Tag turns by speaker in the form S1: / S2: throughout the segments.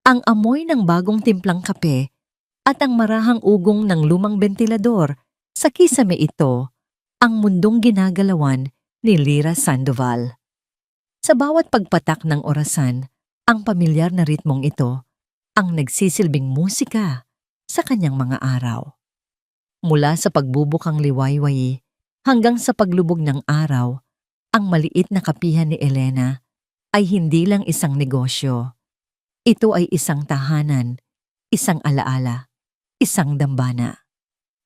S1: Ang amoy ng bagong timplang kape at ang marahang ugong ng lumang bentilador sa kisame ito ang mundong ginagalawan ni Lyra Sandoval. Sa bawat pagpatak ng orasan, ang pamilyar na ritmong ito ang nagsisilbing musika sa kanyang mga araw. Mula sa pagbubukang liwayway hanggang sa paglubog ng araw, ang maliit na kapihan ni Elena ay hindi lang isang negosyo. Ito ay isang tahanan, isang alaala, isang dambana.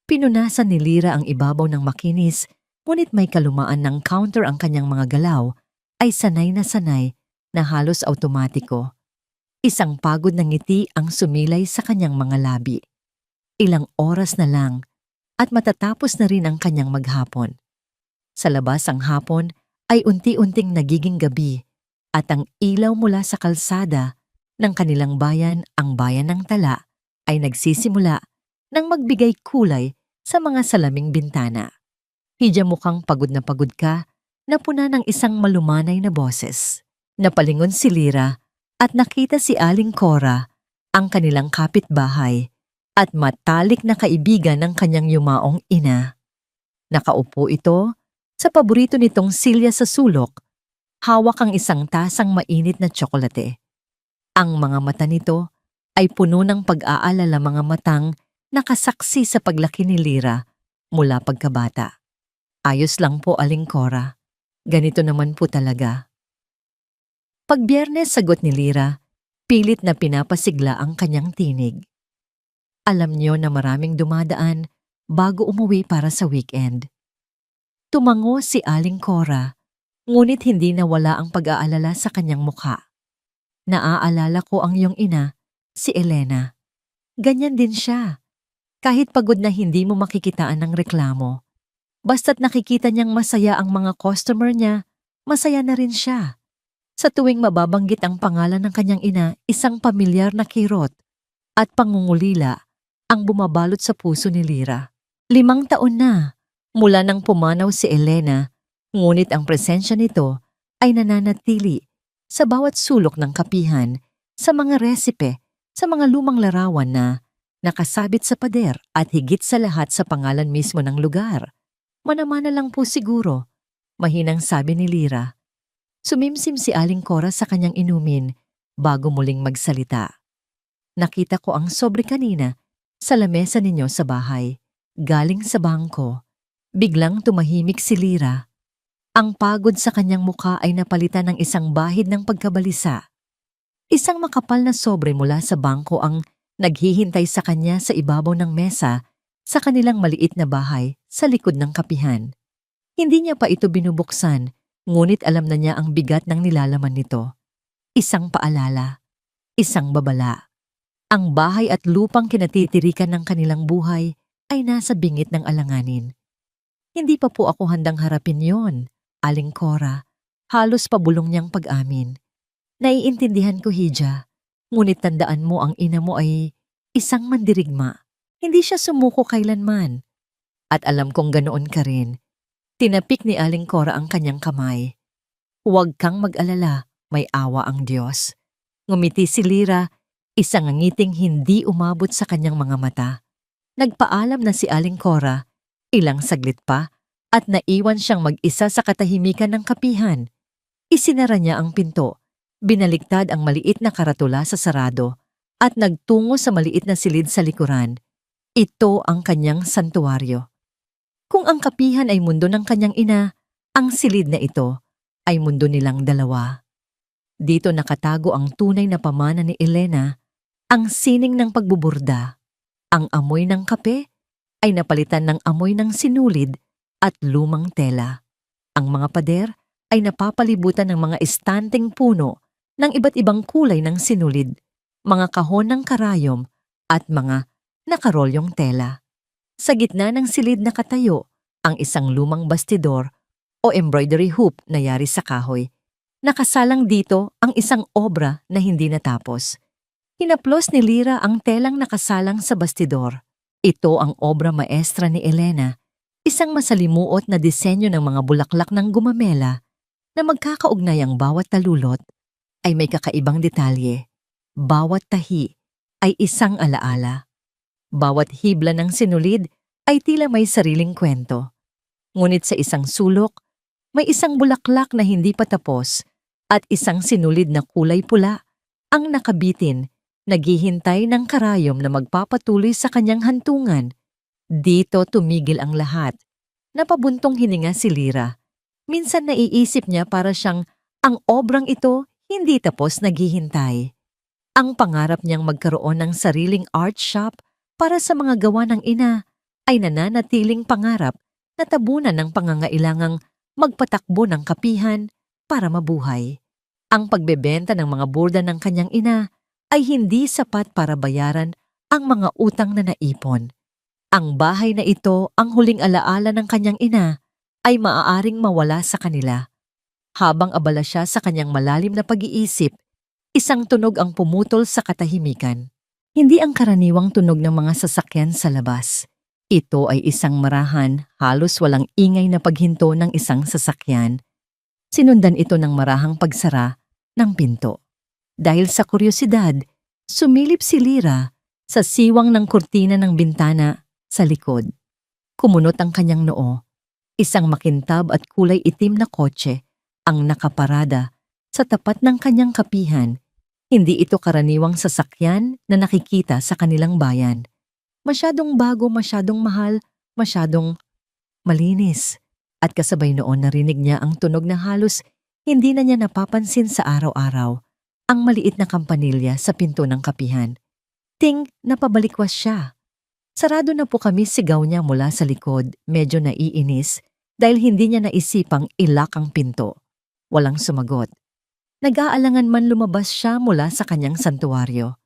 S1: Pinunasan ni Lyra ang ibabaw ng makinis, ngunit may kalumaan ng counter ang kanyang mga galaw ay sanay na halos automatiko. Isang pagod na ngiti ang sumilay sa kanyang mga labi. Ilang oras na lang at matatapos na rin ang kanyang maghapon. Sa labas ang hapon ay unti-unting nagiging gabi at ang ilaw mula sa kalsada ng kanilang bayan, ang bayan ng Tala, ay nagsisimula nang magbigay kulay sa mga salaming bintana. Hidya mukhang pagod ka, napuna ng isang malumanay na boses. Napalingon si Lyra at nakita si Aling Cora, ang kanilang kapitbahay at matalik na kaibigan ng kanyang yumaong ina. Nakaupo ito sa paborito nitong silya sa sulok, hawak ang isang tasang mainit na tsokolate. Ang mga mata nito ay puno ng pag-aalala, mga matang nakasaksi sa paglaki ni Lyra mula pagkabata. Ayos lang po, Aling Cora. Ganito naman po talaga. Pag Biyernes, sagot ni Lyra, pilit na pinapasigla ang kanyang tinig. Alam niyo na maraming dumadaan bago umuwi para sa weekend. Tumango si Aling Cora, ngunit hindi nawala ang pag-aalala sa kanyang mukha. Naaalala ko ang iyong ina, si Elena. Ganyan din siya. Kahit pagod na hindi mo makikitaan ng reklamo. Basta't nakikita niyang masaya ang mga customer niya, masaya na rin siya. Sa tuwing mababanggit ang pangalan ng kanyang ina, isang pamilyar na kirot at pangungulila ang bumabalot sa puso ni Lyra. 5 taon na mula nang pumanaw si Elena, ngunit ang presensya nito ay nananatili sa bawat sulok ng kapihan, sa mga resipe, sa mga lumang larawan na nakasabit sa pader at higit sa lahat sa pangalan mismo ng lugar. Manamana lang po siguro, mahinang sabi ni Lyra. Sumimsim si Aling Cora sa kanyang inumin bago muling magsalita. Nakita ko ang sobre kanina sa lamesa ninyo sa bahay, galing sa bangko. Biglang tumahimik si Lyra. Ang pagod sa kanyang mukha ay napalitan ng isang bahid ng pagkabalisa. Isang makapal na sobre mula sa bangko ang naghihintay sa kanya sa ibabaw ng mesa sa kanilang maliit na bahay sa likod ng kapihan. Hindi niya pa ito binubuksan, ngunit alam na niya ang bigat ng nilalaman nito. Isang paalala, isang babala. Ang bahay at lupang kinatitirikan ng kanilang buhay ay nasa bingit ng alanganin. Hindi pa po ako handang harapin yon, Aling Cora. Halos pabulong niyang pag-amin. Naiintindihan ko, Hidya. Ngunit tandaan mo, ang ina mo ay isang mandirigma. Hindi siya sumuko kailanman. At alam kong ganoon ka rin. Tinapik ni Aling Cora ang kanyang kamay. Huwag kang mag-alala, may awa ang Diyos. Ngumiti si Lyra, isang ngiting hindi umabot sa kanyang mga mata. Nagpaalam na si Aling Cora, ilang saglit pa, at naiwan siyang mag-isa sa katahimikan ng kapihan. Isinara niya ang pinto, binaliktad ang maliit na karatula sa sarado, at nagtungo sa maliit na silid sa likuran. Ito ang kanyang santuwaryo. Kung ang kapihan ay mundo ng kanyang ina, ang silid na ito ay mundo nilang dalawa. Dito nakatago ang tunay na pamana ni Elena, ang sining ng pagbuburda. Ang amoy ng kape ay napalitan ng amoy ng sinulid at lumang tela. Ang mga pader ay napapalibutan ng mga estanteng puno ng iba't ibang kulay ng sinulid, mga kahon ng karayom at mga nakarolyong tela. Sa gitna ng silid nakatayo ang isang lumang bastidor o embroidery hoop na yari sa kahoy. Nakasalang dito ang isang obra na hindi natapos. Hinaplos ni Lyra ang telang nakasalang sa bastidor. Ito ang obra maestra ni Elena, isang masalimuot na disenyo ng mga bulaklak ng gumamela na magkakaugnay ang bawat talulot ay may kakaibang detalye. Bawat tahi ay isang alaala. Bawat hibla ng sinulid ay tila may sariling kwento. Ngunit sa isang sulok, may isang bulaklak na hindi pa tapos at isang sinulid na kulay pula ang nakabitin, naghihintay ng karayom na magpapatuloy sa kanyang hantungan. Dito tumigil ang lahat. Napabuntong hininga si Lyra. Minsan naiisip niya para siyang ang obrang ito hindi tapos naghihintay. Ang pangarap niyang magkaroon ng sariling art shop para sa mga gawa ng ina ay nananatiling pangarap na tabunan ng pangangailangang magpatakbo ng kapihan para mabuhay. Ang pagbebenta ng mga burda ng kanyang ina ay hindi sapat para bayaran ang mga utang na naipon. Ang bahay na ito, ang huling alaala ng kanyang ina, ay maaaring mawala sa kanila. Habang abala siya sa kanyang malalim na pag-iisip, isang tunog ang pumutol sa katahimikan. Hindi ang karaniwang tunog ng mga sasakyan sa labas. Ito ay isang marahan, halos walang ingay na paghinto ng isang sasakyan. Sinundan ito ng marahang pagsara ng pinto. Dahil sa kuryosidad, sumilip si Lyra sa siwang ng kurtina ng bintana sa likod. Kumunot ang kanyang noo. Isang makintab at kulay itim na kotse ang nakaparada sa tapat ng kanyang kapihan. Hindi ito karaniwang sasakyan na nakikita sa kanilang bayan. Masyadong bago, masyadong mahal, masyadong malinis. At kasabay noon narinig niya ang tunog na halos hindi na niya napapansin sa araw-araw. Ang maliit na kampanilya sa pinto ng kapihan. Ting, napabalikwas siya. Sarado na po kami, sigaw niya mula sa likod, medyo naiinis dahil hindi niya naisipang ilak ang pinto. Walang sumagot. Nag-aalangan man lumabas siya mula sa kanyang santuaryo.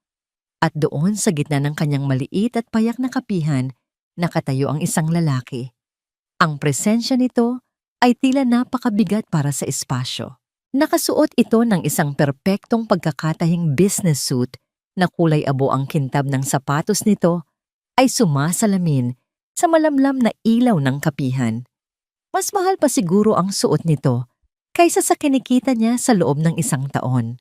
S1: At doon sa gitna ng kanyang maliit at payak na kapihan, nakatayo ang isang lalaki. Ang presensya nito ay tila napakabigat para sa espasyo. Nakasuot ito ng isang perpektong pagkakatahing business suit na kulay abo. Ang kintab ng sapatos nito ay sumasalamin sa malamlam na ilaw ng kapihan. Mas mahal pa siguro ang suot nito kaysa sa kinikita niya sa loob ng isang taon.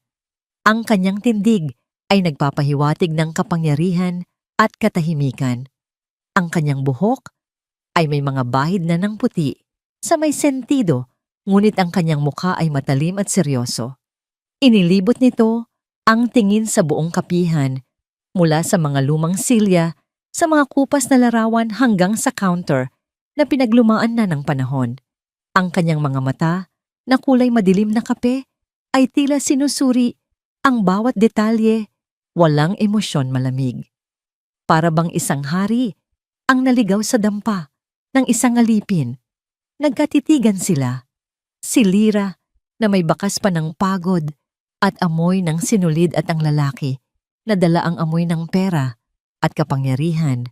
S1: Ang kanyang tindig ay nagpapahiwatig ng kapangyarihan at katahimikan. Ang kanyang buhok ay may mga bahid na ng puti sa may sentido, ngunit ang kanyang mukha ay matalim at seryoso. Inilibot nito ang tingin sa buong kapihan, mula sa mga lumang silya, sa mga kupas na larawan hanggang sa counter na pinaglumaan na ng panahon. Ang kanyang mga mata, na kulay madilim na kape, ay tila sinusuri ang bawat detalye, walang emosyon, malamig. Para bang isang hari ang naligaw sa dampa ng isang alipin. Nagkatitigan sila. Si Lyra na may bakas pa ng pagod at amoy ng sinulid at ang lalaki na dala ang amoy ng pera at kapangyarihan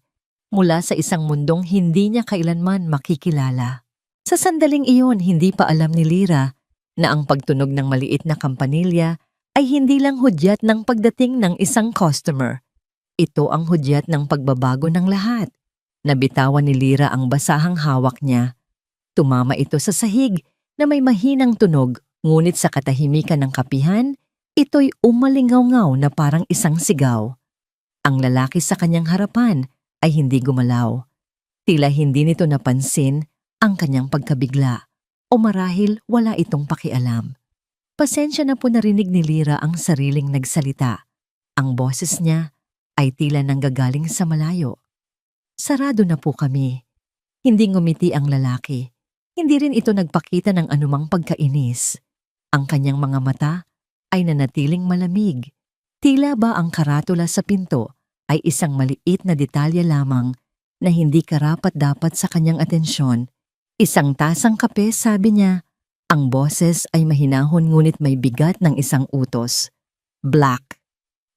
S1: mula sa isang mundong hindi niya kailanman makikilala. Sa sandaling iyon, hindi pa alam ni Lyra na ang pagtunog ng maliit na kampanilya ay hindi lang hudyat ng pagdating ng isang customer. Ito ang hudyat ng pagbabago ng lahat. Nabitawan ni Lyra ang basahang hawak niya. Tumama ito sa sahig na may mahinang tunog, ngunit sa katahimikan ng kapihan, ito'y umalingaw-ngaw na parang isang sigaw. Ang lalaki sa kanyang harapan ay hindi gumalaw. Tila hindi nito napansin ang kanyang pagkabigla o marahil wala itong pakialam. Pasensya na po, narinig ni Lyra ang sariling nagsalita. Ang boses niya ay tila nanggagaling sa malayo. Sarado na po kami. Hindi ngumiti ang lalaki. Hindi rin ito nagpakita ng anumang pagkainis. Ang kanyang mga mata ay nanatiling malamig. Tila ba ang karatula sa pinto ay isang maliit na detalye lamang na hindi karapat-dapat sa kanyang atensyon. Isang tasang kape, sabi niya. Ang boses ay mahinahon ngunit may bigat ng isang utos. Black.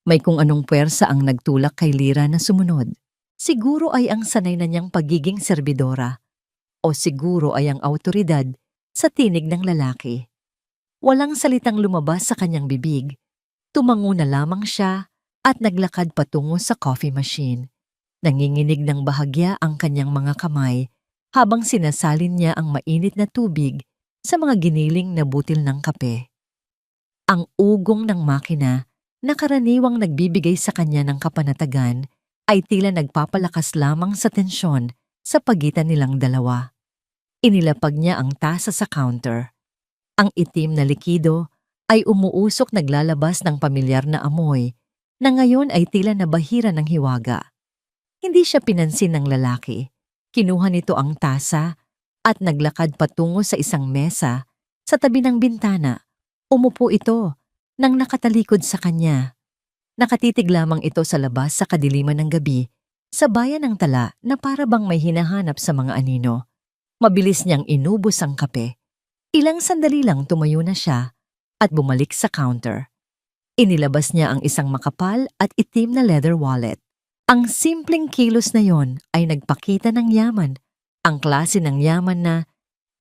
S1: May kung anong puwersa ang nagtulak kay Lyra na sumunod. Siguro ay ang sanay na niyang pagiging serbidora. O siguro ay ang awtoridad sa tinig ng lalaki. Walang salitang lumabas sa kanyang bibig. Tumango na lamang siya at naglakad patungo sa coffee machine. Nanginginig ng bahagya ang kanyang mga kamay habang sinasalin niya ang mainit na tubig sa mga giniling na butil ng kape. Ang ugong ng makina na karaniwang nagbibigay sa kanya ng kapanatagan ay tila nagpapalakas lamang sa tensyon sa pagitan nilang dalawa. Inilapag niya ang tasa sa counter. Ang itim na likido ay umuusok naglalabas ng pamilyar na amoy na ngayon ay tila nabahira ng hiwaga. Hindi siya pinansin ng lalaki. Kinuha nito ang tasa at naglakad patungo sa isang mesa sa tabi ng bintana. Umupo ito nang nakatalikod sa kanya. Nakatitig lamang ito sa labas sa kadiliman ng gabi sa bayan ng tala na para bang may hinahanap sa mga anino. Mabilis niyang inubos ang kape. Ilang sandali lang tumayo na siya at bumalik sa counter. Inilabas niya ang isang makapal at itim na leather wallet. Ang simpleng kilos na yon ay nagpakita ng yaman, ang klase ng yaman na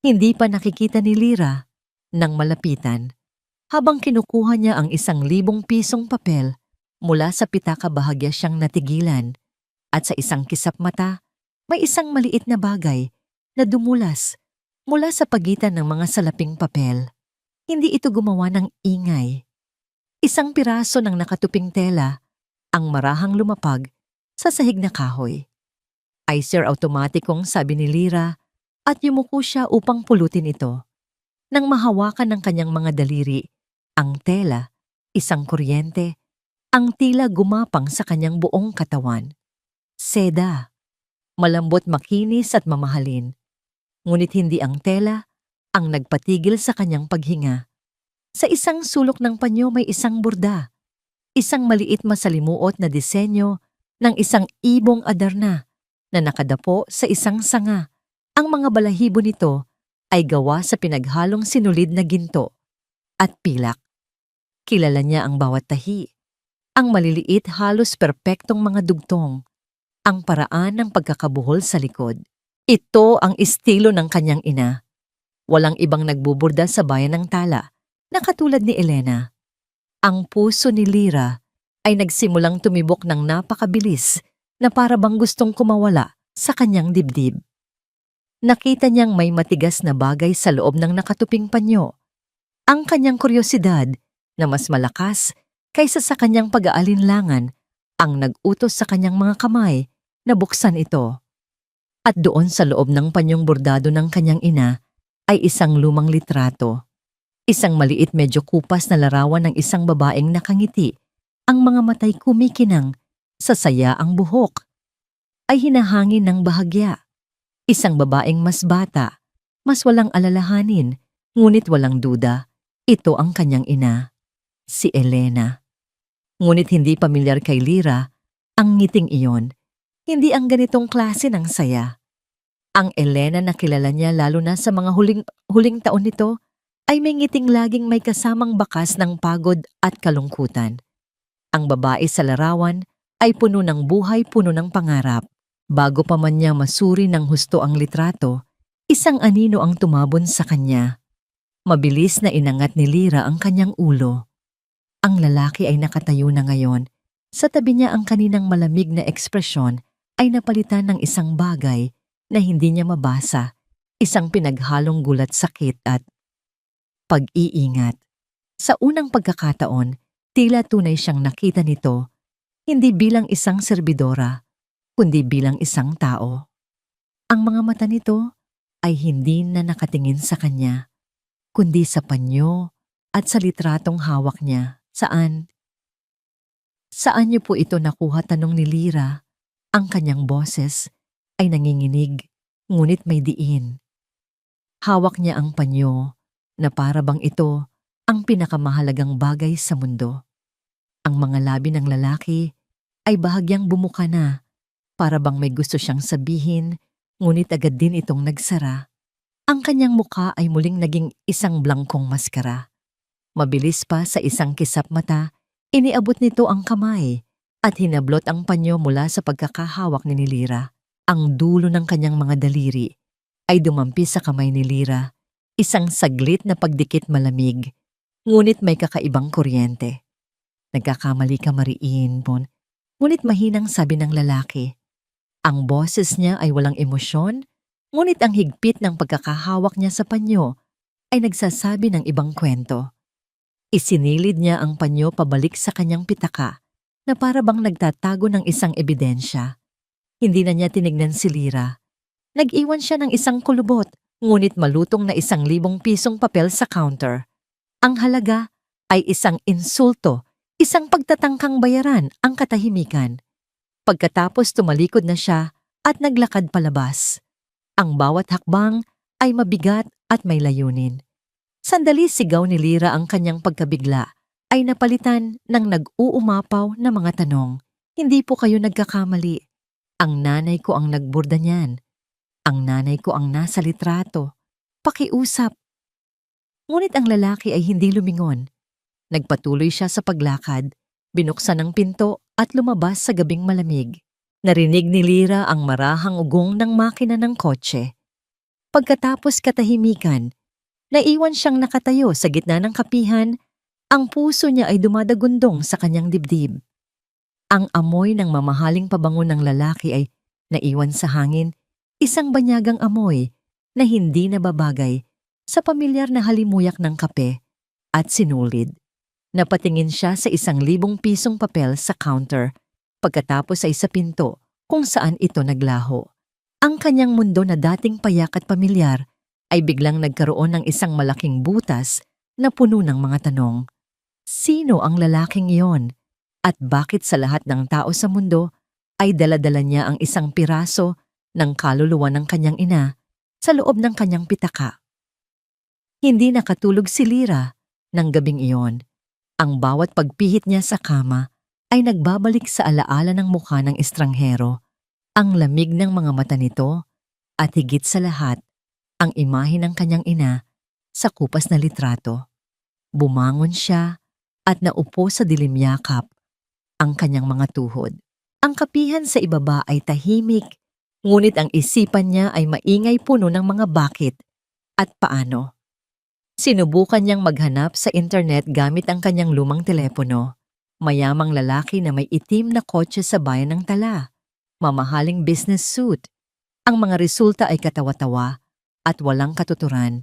S1: hindi pa nakikita ni Lyra nang malapitan. Habang kinukuha niya ang 1,000 pisong papel, mula sa pitaka bahagya siyang natigilan at sa isang kisap mata, may isang maliit na bagay na dumulas mula sa pagitan ng mga salaping papel. Hindi ito gumawa ng ingay. Isang piraso ng nakatuping tela ang marahang lumapag sa sahig na kahoy. Ay sir, automatikong sabi ni Lyra at yumuko siya upang pulutin ito. Nang mahawakan ng kanyang mga daliri, ang tela, isang kuryente, ang tila gumapang sa kanyang buong katawan. Seda, malambot, makinis at mamahalin. Ngunit hindi ang tela ang nagpatigil sa kanyang paghinga. Sa isang sulok ng panyo may isang burda, isang maliit masalimuot na disenyo ng isang ibong adarna na nakadapo sa isang sanga. Ang mga balahibo nito ay gawa sa pinaghalong sinulid na ginto at pilak. Kilala niya ang bawat tahi, ang maliliit halos perpektong mga dugtong, ang paraan ng pagkakabuhol sa likod. Ito ang estilo ng kanyang ina. Walang ibang nagbuburda sa bayan ng tala na katulad ni Elena. Ang puso ni Lyra ay nagsimulang tumibok ng napakabilis na para bang gustong kumawala sa kanyang dibdib. Nakita niyang may matigas na bagay sa loob ng nakatuping panyo. Ang kanyang kuryosidad na mas malakas kaysa sa kanyang pag-aalinlangan ang nag-utos sa kanyang mga kamay na buksan ito. At doon sa loob ng panyong bordado ng kanyang ina ay isang lumang litrato. Isang maliit medyo kupas na larawan ng isang babaeng nakangiti. Ang mga matay kumikinang, sa saya ang buhok. Ay hinahangin ng bahagya. Isang babaeng mas bata, mas walang alalahanin, ngunit walang duda. Ito ang kanyang ina, si Elena. Ngunit hindi pamilyar kay Lyra ang ngiting iyon. Hindi ang ganitong klase ng saya. Ang Elena na kilala niya lalo na sa mga huling taon nito ay may ngiting laging may kasamang bakas ng pagod at kalungkutan. Ang babae sa larawan ay puno ng buhay, puno ng pangarap. Bago pa man niya masuri ng husto ang litrato, isang anino ang tumabon sa kanya. Mabilis na inangat ni Lyra ang kanyang ulo. Ang lalaki ay nakatayo na ngayon. Sa tabi niya ang kaninang malamig na ekspresyon ay napalitan ng isang bagay na hindi niya mabasa, isang pinaghalong gulat, sakit at pag-iingat. Sa unang pagkakataon, tila tunay siyang nakita nito, hindi bilang isang serbidora, kundi bilang isang tao. Ang mga mata nito ay hindi na nakatingin sa kanya, kundi sa panyo at sa litratong hawak niya. Saan niyo po ito nakuha? Tanong ni Lyra. Ang kanyang boses ay nanginginig, ngunit may diin. Hawak niya ang panyo na para bang ito ang pinakamahalagang bagay sa mundo. Ang mga labi ng lalaki ay bahagyang bumuka na, para bang may gusto siyang sabihin, ngunit agad din itong nagsara. Ang kanyang mukha ay muling naging isang blangkong maskara. Mabilis pa sa isang kisap mata, iniabot nito ang kamay at hinablot ang panyo mula sa pagkakahawak ni Lyra. Ang dulo ng kanyang mga daliri ay dumampi sa kamay ni Lyra, isang saglit na pagdikit malamig, ngunit may kakaibang kuryente. Nagkakamali ka, Mariin, Bon, ngunit mahinang sabi ng lalaki. Ang boses niya ay walang emosyon, ngunit ang higpit ng pagkakahawak niya sa panyo ay nagsasabi ng ibang kwento. Isinilid niya ang panyo pabalik sa kanyang pitaka na para bang nagtatago ng isang ebidensya. Hindi na niya tinignan si Lira. Nag-iwan siya ng isang kulubot, ngunit malutong na 1,000 pisong papel sa counter. Ang halaga ay isang insulto, isang pagtatangkang bayaran ang katahimikan. Pagkatapos tumalikod na siya at naglakad palabas. Ang bawat hakbang ay mabigat at may layunin. Sandali sigaw ni Lira ang kanyang pagkabigla ay napalitan ng nag-uumapaw na mga tanong. Hindi po kayo nagkakamali. Ang nanay ko ang nagburda niyan. Ang nanay ko ang nasa litrato. Pakiusap. Ngunit ang lalaki ay hindi lumingon. Nagpatuloy siya sa paglakad, binuksan ang pinto at lumabas sa gabing malamig. Narinig ni Lira ang marahang ugong ng makina ng kotse. Pagkatapos katahimikan, naiwan siyang nakatayo sa gitna ng kapihan, ang puso niya ay dumadagundong sa kanyang dibdib. Ang amoy ng mamahaling pabango ng lalaki ay naiwan sa hangin, isang banyagang amoy na hindi nababagay sa pamilyar na halimuyak ng kape at sinulid. Napatingin siya sa 1,000 pisong papel sa counter, pagkatapos ay sa pinto kung saan ito naglaho. Ang kanyang mundo na dating payak at pamilyar ay biglang nagkaroon ng isang malaking butas na puno ng mga tanong. Sino ang lalaking iyon? At bakit sa lahat ng tao sa mundo ay dala-dala niya ang isang piraso ng kaluluwa ng kanyang ina sa loob ng kanyang pitaka? Hindi nakatulog si Lira ng gabing iyon. Ang bawat pagpihit niya sa kama ay nagbabalik sa alaala ng mukha ng estranghero, ang lamig ng mga mata nito, at higit sa lahat, ang imahe ng kanyang ina sa kupas na litrato. Bumangon siya at naupo sa dilim yakap ang kanyang mga tuhod. Ang kapihan sa ibaba ay tahimik, ngunit ang isipan niya ay maingay puno ng mga bakit at paano. Sinubukan niyang maghanap sa internet gamit ang kanyang lumang telepono. Mayamang lalaki na may itim na kotse sa bayan ng Tala. Mamahaling business suit. Ang mga resulta ay katawa-tawa at walang katuturan.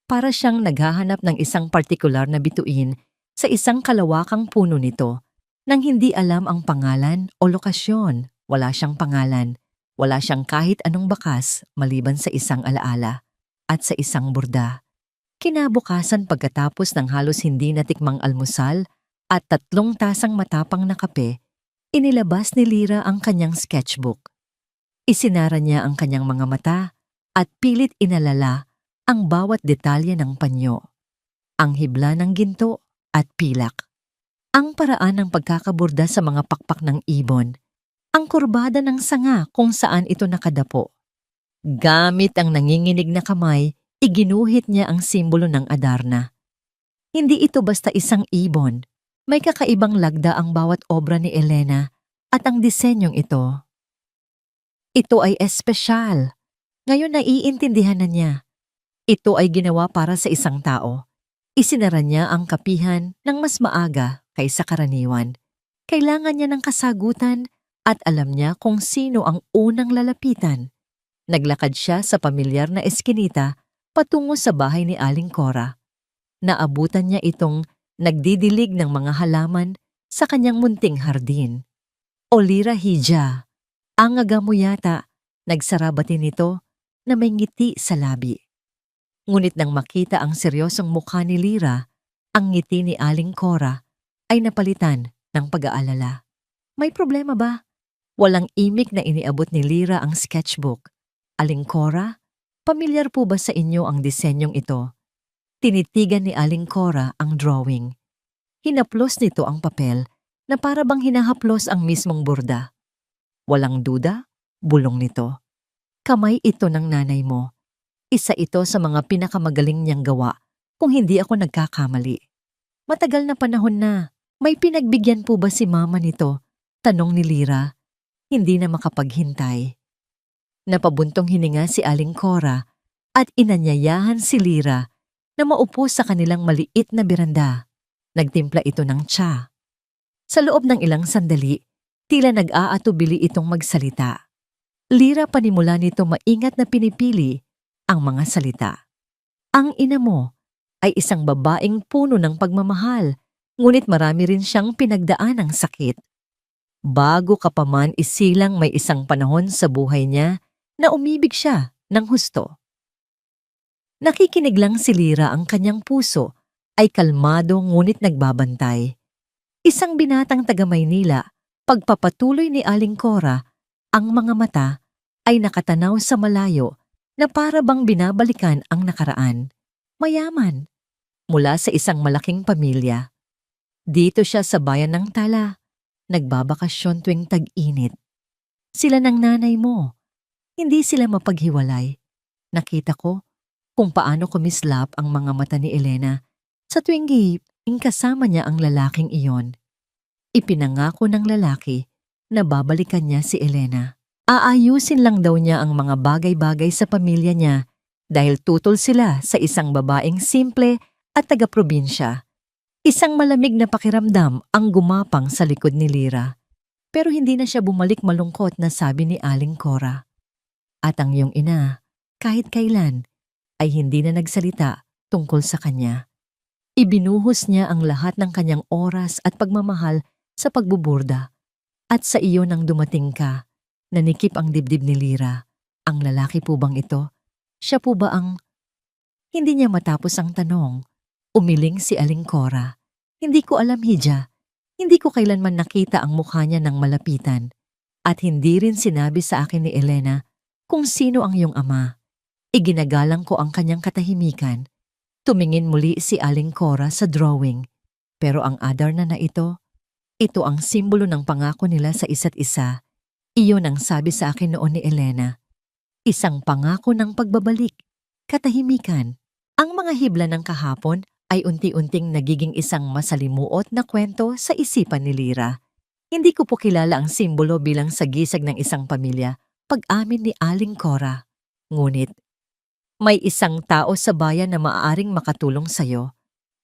S1: Para siyang naghahanap ng isang partikular na bituin sa isang kalawakang puno nito nang hindi alam ang pangalan o lokasyon. Wala siyang pangalan. Wala siyang kahit anong bakas maliban sa isang alaala at sa isang burda. Kinabukasan pagkatapos ng halos hindi natikmang almusal at 3 tasang matapang na kape, inilabas ni Lira ang kanyang sketchbook. Isinara niya ang kanyang mga mata at pilit inalala ang bawat detalye ng panyo, ang hibla ng ginto at pilak, ang paraan ng pagkakaburda sa mga pakpak ng ibon, ang kurbada ng sanga kung saan ito nakadapo. Gamit ang nanginginig na kamay, iginuhit niya ang simbolo ng Adarna. Hindi ito basta isang ibon. May kakaibang lagda ang bawat obra ni Elena at ang disenyong ito. Ito ay espesyal. Ngayon naiintindihan na niya. Ito ay ginawa para sa isang tao. Isinara niya ang kapihan ng mas maaga kaysa karaniwan. Kailangan niya ng kasagutan at alam niya kung sino ang unang lalapitan. Naglakad siya sa pamilyar na eskinita patungo sa bahay ni Aling Cora. Naabutan niya itong nagdidilig ng mga halaman sa kanyang munting hardin. O Lira Hija, ang aga mo yata, nagsarabatin nito na may ngiti sa labi. Ngunit nang makita ang seryosong mukha ni Lira, ang ngiti ni Aling Cora ay napalitan ng pag-aalala. May problema ba? Walang imik na iniabot ni Lira ang sketchbook. Aling Cora, pamilyar po ba sa inyo ang disenyong ito? Tinitigan ni Aling Cora ang drawing. Hinaplos nito ang papel na para bang hinahaplos ang mismong burda. Walang duda, bulong nito. Kamay ito ng nanay mo. Isa ito sa mga pinakamagaling niyang gawa kung hindi ako nagkakamali. Matagal na panahon na. May pinagbigyan po ba si mama nito? Tanong ni Lira. Hindi na makapaghintay. Napabuntong hininga si Aling Cora at inanyayahan si Lira na maupo sa kanilang maliit na beranda. Nagtimpla ito ng tsa. Sa loob ng ilang sandali, tila nag-aatubili itong magsalita. Lira panimula nito maingat na pinipili ang mga salita. Ang ina mo ay isang babaeng puno ng pagmamahal, ngunit marami rin siyang pinagdaan ng sakit. Bago ka pa man isilang may isang panahon sa buhay niya na umibig siya ng husto. Nakikinig lang si Lyra, ang kanyang puso ay kalmado ngunit nagbabantay. Isang binatang taga Maynila, pagpapatuloy ni Aling Cora, ang mga mata ay nakatanaw sa malayo na para bang binabalikan ang nakaraan. Mayaman, mula sa isang malaking pamilya. Dito siya sa bayan ng Tala, nagbabakasyon tuwing tag-init. Sila ng nanay mo, hindi sila mapaghiwalay. Nakita ko kung paano kumislap ang mga mata ni Elena sa tuwing kasama niya ang lalaking iyon. Ipinangako ng lalaki na babalikan niya si Elena. Aayusin lang daw niya ang mga bagay-bagay sa pamilya niya dahil tutol sila sa isang babaeng simple at taga-probinsya. Isang malamig na pakiramdam ang gumapang sa likod ni Lyra. Pero hindi na siya bumalik malungkot na sabi ni Aling Cora. At ang iyong ina, kahit kailan, ay hindi na nagsalita tungkol sa kanya. Ibinuhos niya ang lahat ng kanyang oras at pagmamahal sa pagbuburda. At sa iyo nang dumating ka, nanikip ang dibdib ni Lyra. Ang lalaki po bang ito? Siya po ba ang... Hindi niya matapos ang tanong. Umiling si Aling Cora. Hindi ko alam, Hija. Hindi ko kailanman nakita ang mukha niya ng malapitan. At hindi rin sinabi sa akin ni Elena kung sino ang iyong ama. Iginagalang ko ang kanyang katahimikan. Tumingin muli si Aling Cora sa drawing. Pero ang Adarna na ito ang simbolo ng pangako nila sa isa't isa. Iyon ang sabi sa akin noon ni Elena. Isang pangako ng pagbabalik, katahimikan. Ang mga hibla ng kahapon ay unti-unting nagiging isang masalimuot na kwento sa isipan ni Lyra. Hindi ko po kilala ang simbolo bilang sagisag ng isang pamilya, pag-amin ni Aling Cora. Ngunit, may isang tao sa bayan na maaaring makatulong sa'yo.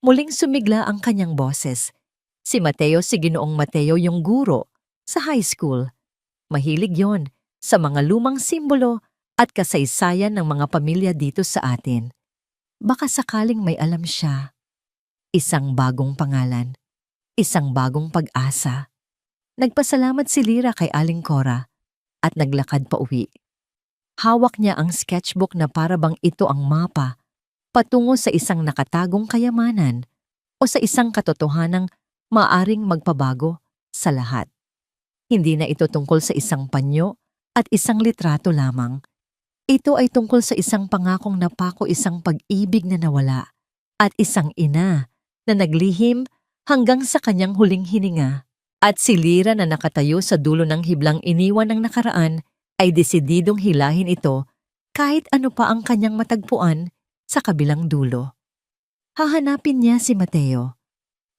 S1: Muling sumigla ang kanyang boses. Si Ginoong Mateo yung guro sa high school. Mahilig yon sa mga lumang simbolo at kasaysayan ng mga pamilya dito sa atin. Baka sakaling may alam siya. Isang bagong pangalan, isang bagong pag-asa. Nagpasalamat si Lyra kay Aling Cora at naglakad pa uwi. Hawak niya ang sketchbook na para bang ito ang mapa patungo sa isang nakatagong kayamanan o sa isang katotohanang maaring magpabago sa lahat. Hindi na ito tungkol sa isang panyo at isang litrato lamang. Ito ay tungkol sa isang pangakong napako, isang pag-ibig na nawala, at isang ina na naglihim hanggang sa kanyang huling hininga. At si Lyra na nakatayo sa dulo ng hiblang iniwan ng nakaraan ay desididong hilahin ito kahit ano pa ang kanyang matagpuan sa kabilang dulo. Hahanapin niya si Mateo.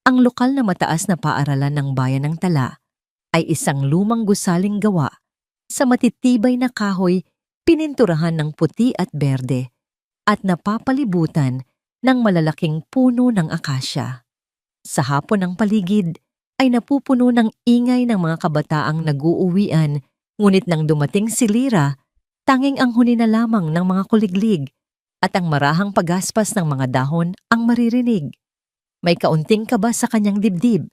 S1: Ang lokal na mataas na paaralan ng bayan ng Tala ay isang lumang gusaling gawa sa matitibay na kahoy, pininturahan ng puti at berde at napapalibutan ng malalaking puno ng akasya. Sa hapon ng paligid ay napupuno ng ingay ng mga kabataang nag-uuwian, ngunit nang dumating si Lyra, tanging ang huni na lamang ng mga kuliglig at ang marahang pagaspas ng mga dahon ang maririnig. May kaunting kaba sa kanyang dibdib.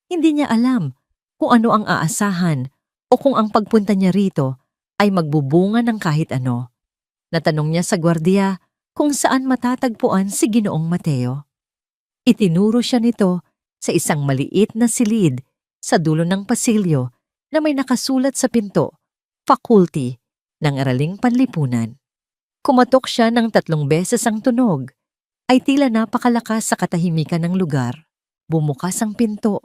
S1: Hindi niya alam kung ano ang aasahan o kung ang pagpunta niya rito ay magbubunga ng kahit ano. Natanong niya sa gwardiya kung saan matatagpuan si Ginoong Mateo. Itinuro siya nito sa isang maliit na silid sa dulo ng pasilyo na may nakasulat sa pinto, Faculty ng Araling Panlipunan. Kumatok siya ng 3 beses ang tunog. Ay tila napakalakas sa katahimikan ng lugar. Bumukas ang pinto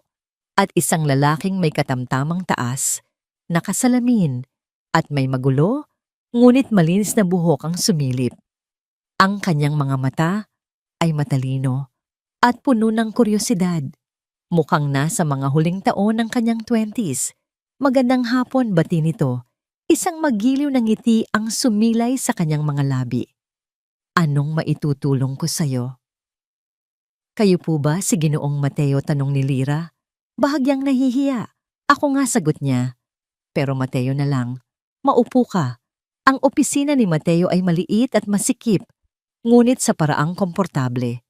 S1: at isang lalaking may katamtamang taas, nakasalamin at may magulo, ngunit malinis na buhok ang sumilip. Ang kanyang mga mata ay matalino at puno ng kuryosidad. Mukhang nasa mga huling taon ng kanyang 20s. Magandang hapon, bati nito. Isang magiliw na ngiti ang sumilay sa kanyang mga labi. Anong maitutulong ko sa'yo? Kayo po ba si Ginoong Mateo, tanong ni Lyra? Bahagyang nahihiya. Ako nga, sagot niya. Pero Mateo na lang. Maupo ka. Ang opisina ni Mateo ay maliit at masikip, ngunit sa paraang komportable.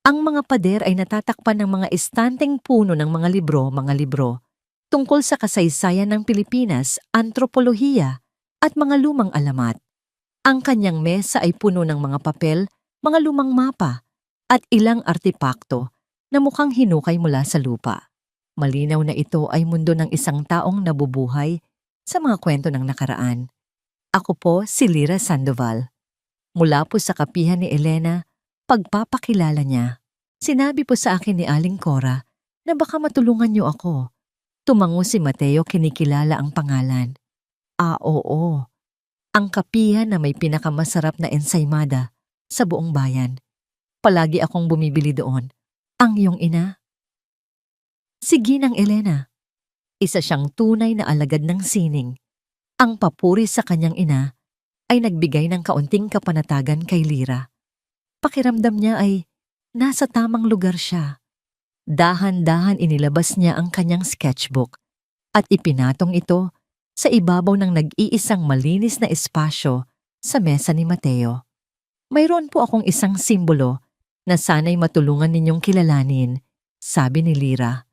S1: Ang mga pader ay natatakpan ng mga estanteng puno ng mga libro tungkol sa kasaysayan ng Pilipinas, antropolohiya, at mga lumang alamat. Ang kanyang mesa ay puno ng mga papel, mga lumang mapa, at ilang artipakto na mukhang hinukay mula sa lupa. Malinaw na ito ay mundo ng isang taong nabubuhay sa mga kwento ng nakaraan. Ako po si Lyra Sandoval. Mula po sa kapihan ni Elena, pagpapakilala niya. Sinabi po sa akin ni Aling Cora na baka matulungan niyo ako. Tumango si Mateo, kinikilala ang pangalan. Oo. Ang kapihan na may pinakamasarap na ensaymada sa buong bayan. Palagi akong bumibili doon. Ang iyong ina? Si Ginang Elena. Isa siyang tunay na alagad ng sining. Ang papuri sa kanyang ina ay nagbigay ng kaunting kapanatagan kay Lyra. Pakiramdam niya ay nasa tamang lugar siya. Dahan-dahan inilabas niya ang kanyang sketchbook at ipinatong ito sa ibabaw ng nag-iisang malinis na espasyo sa mesa ni Mateo. Mayroon po akong isang simbolo na sana'y matulungan ninyong kilalanin, sabi ni Lyra.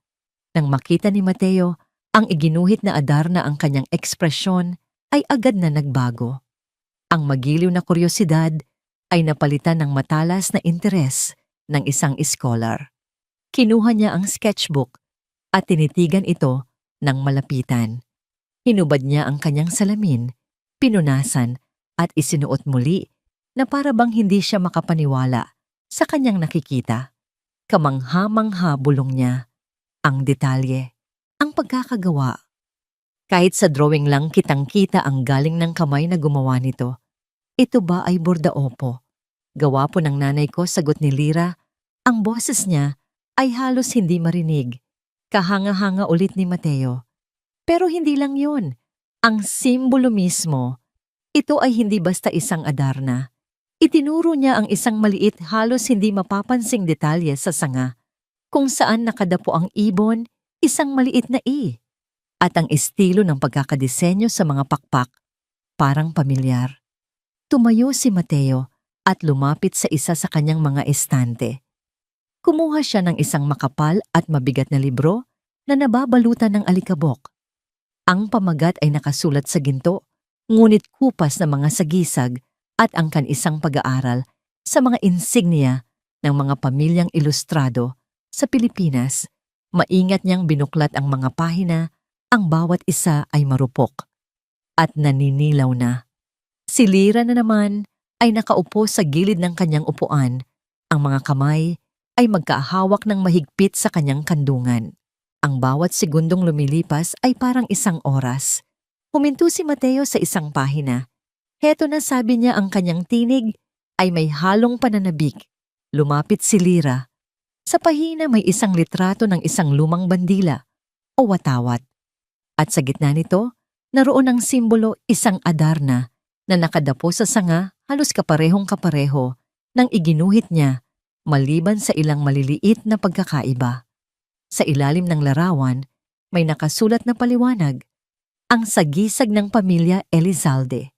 S1: Nang makita ni Mateo ang iginuhit na Adarna, ang kanyang ekspresyon ay agad na nagbago. Ang magiliw na kuryosidad ay napalitan ng matalas na interes ng isang scholar. Kinuha niya ang sketchbook at tinitigan ito ng malapitan. Hinubad niya ang kanyang salamin, pinunasan at isinuot muli na para bang hindi siya makapaniwala sa kanyang nakikita. Kamangha-mangha bulong niya. Ang detalye, ang pagkakagawa. Kahit sa drawing lang kitang-kita ang galing ng kamay na gumawa nito. Ito ba ay bordaopo? Gawa po ng nanay ko, sagot ni Lyra. Ang boses niya ay halos hindi marinig. Kahanga-hanga ulit ni Mateo. Pero hindi lang yun. Ang simbolo mismo, ito ay hindi basta isang Adarna. Itinuro niya ang isang maliit, halos hindi mapapansing detalye sa sanga, kung saan nakadapo ang ibon, isang maliit na I. At ang estilo ng pagkakadisenyo sa mga pakpak, parang pamilyar. Tumayo si Mateo at lumapit sa isa sa kanyang mga estante. Kumuha siya ng isang makapal at mabigat na libro na nababalutan ng alikabok. Ang pamagat ay nakasulat sa ginto, ngunit kupas na mga sagisag at ang kanisang pag-aaral sa mga insignia ng mga pamilyang ilustrado sa Pilipinas. Maingat niyang binuklat ang mga pahina, ang bawat isa ay marupok at naninilaw na. Si Lyra na naman ay nakaupo sa gilid ng kanyang upuan. Ang mga kamay ay magkahawak ng mahigpit sa kanyang kandungan. Ang bawat segundong lumilipas ay parang isang oras. Huminto si Mateo sa isang pahina. Heto na, sabi niya, ang kanyang tinig ay may halong pananabik. Lumapit si Lyra. Sa pahina may isang litrato ng isang lumang bandila o watawat. At sa gitna nito, naroon ang simbolo, isang Adarna na nakadapo sa sanga, halos kaparehong-kapareho ng iginuhit niya maliban sa ilang maliliit na pagkakaiba. Sa ilalim ng larawan, may nakasulat na paliwanag, ang sagisag ng pamilya Elizalde.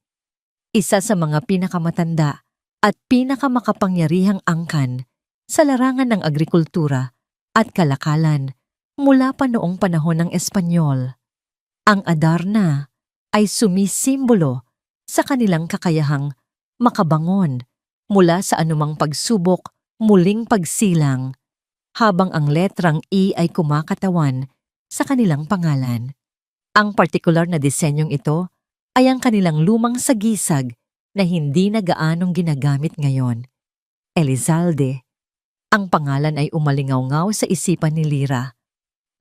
S1: Isa sa mga pinakamatanda at pinakamakapangyarihang angkan sa larangan ng agrikultura at kalakalan mula pa noong panahon ng Espanyol. Ang Adarna ay sumisimbolo sa kanilang kakayahang makabangon mula sa anumang pagsubok, muling pagsilang, habang ang letrang E ay kumakatawan sa kanilang pangalan. Ang partikular na disenyong ito ay ang kanilang lumang sagisag na hindi na gaanong ginagamit ngayon. Elizalde. Ang pangalan ay umalingaw-ngaw sa isipan ni Lyra.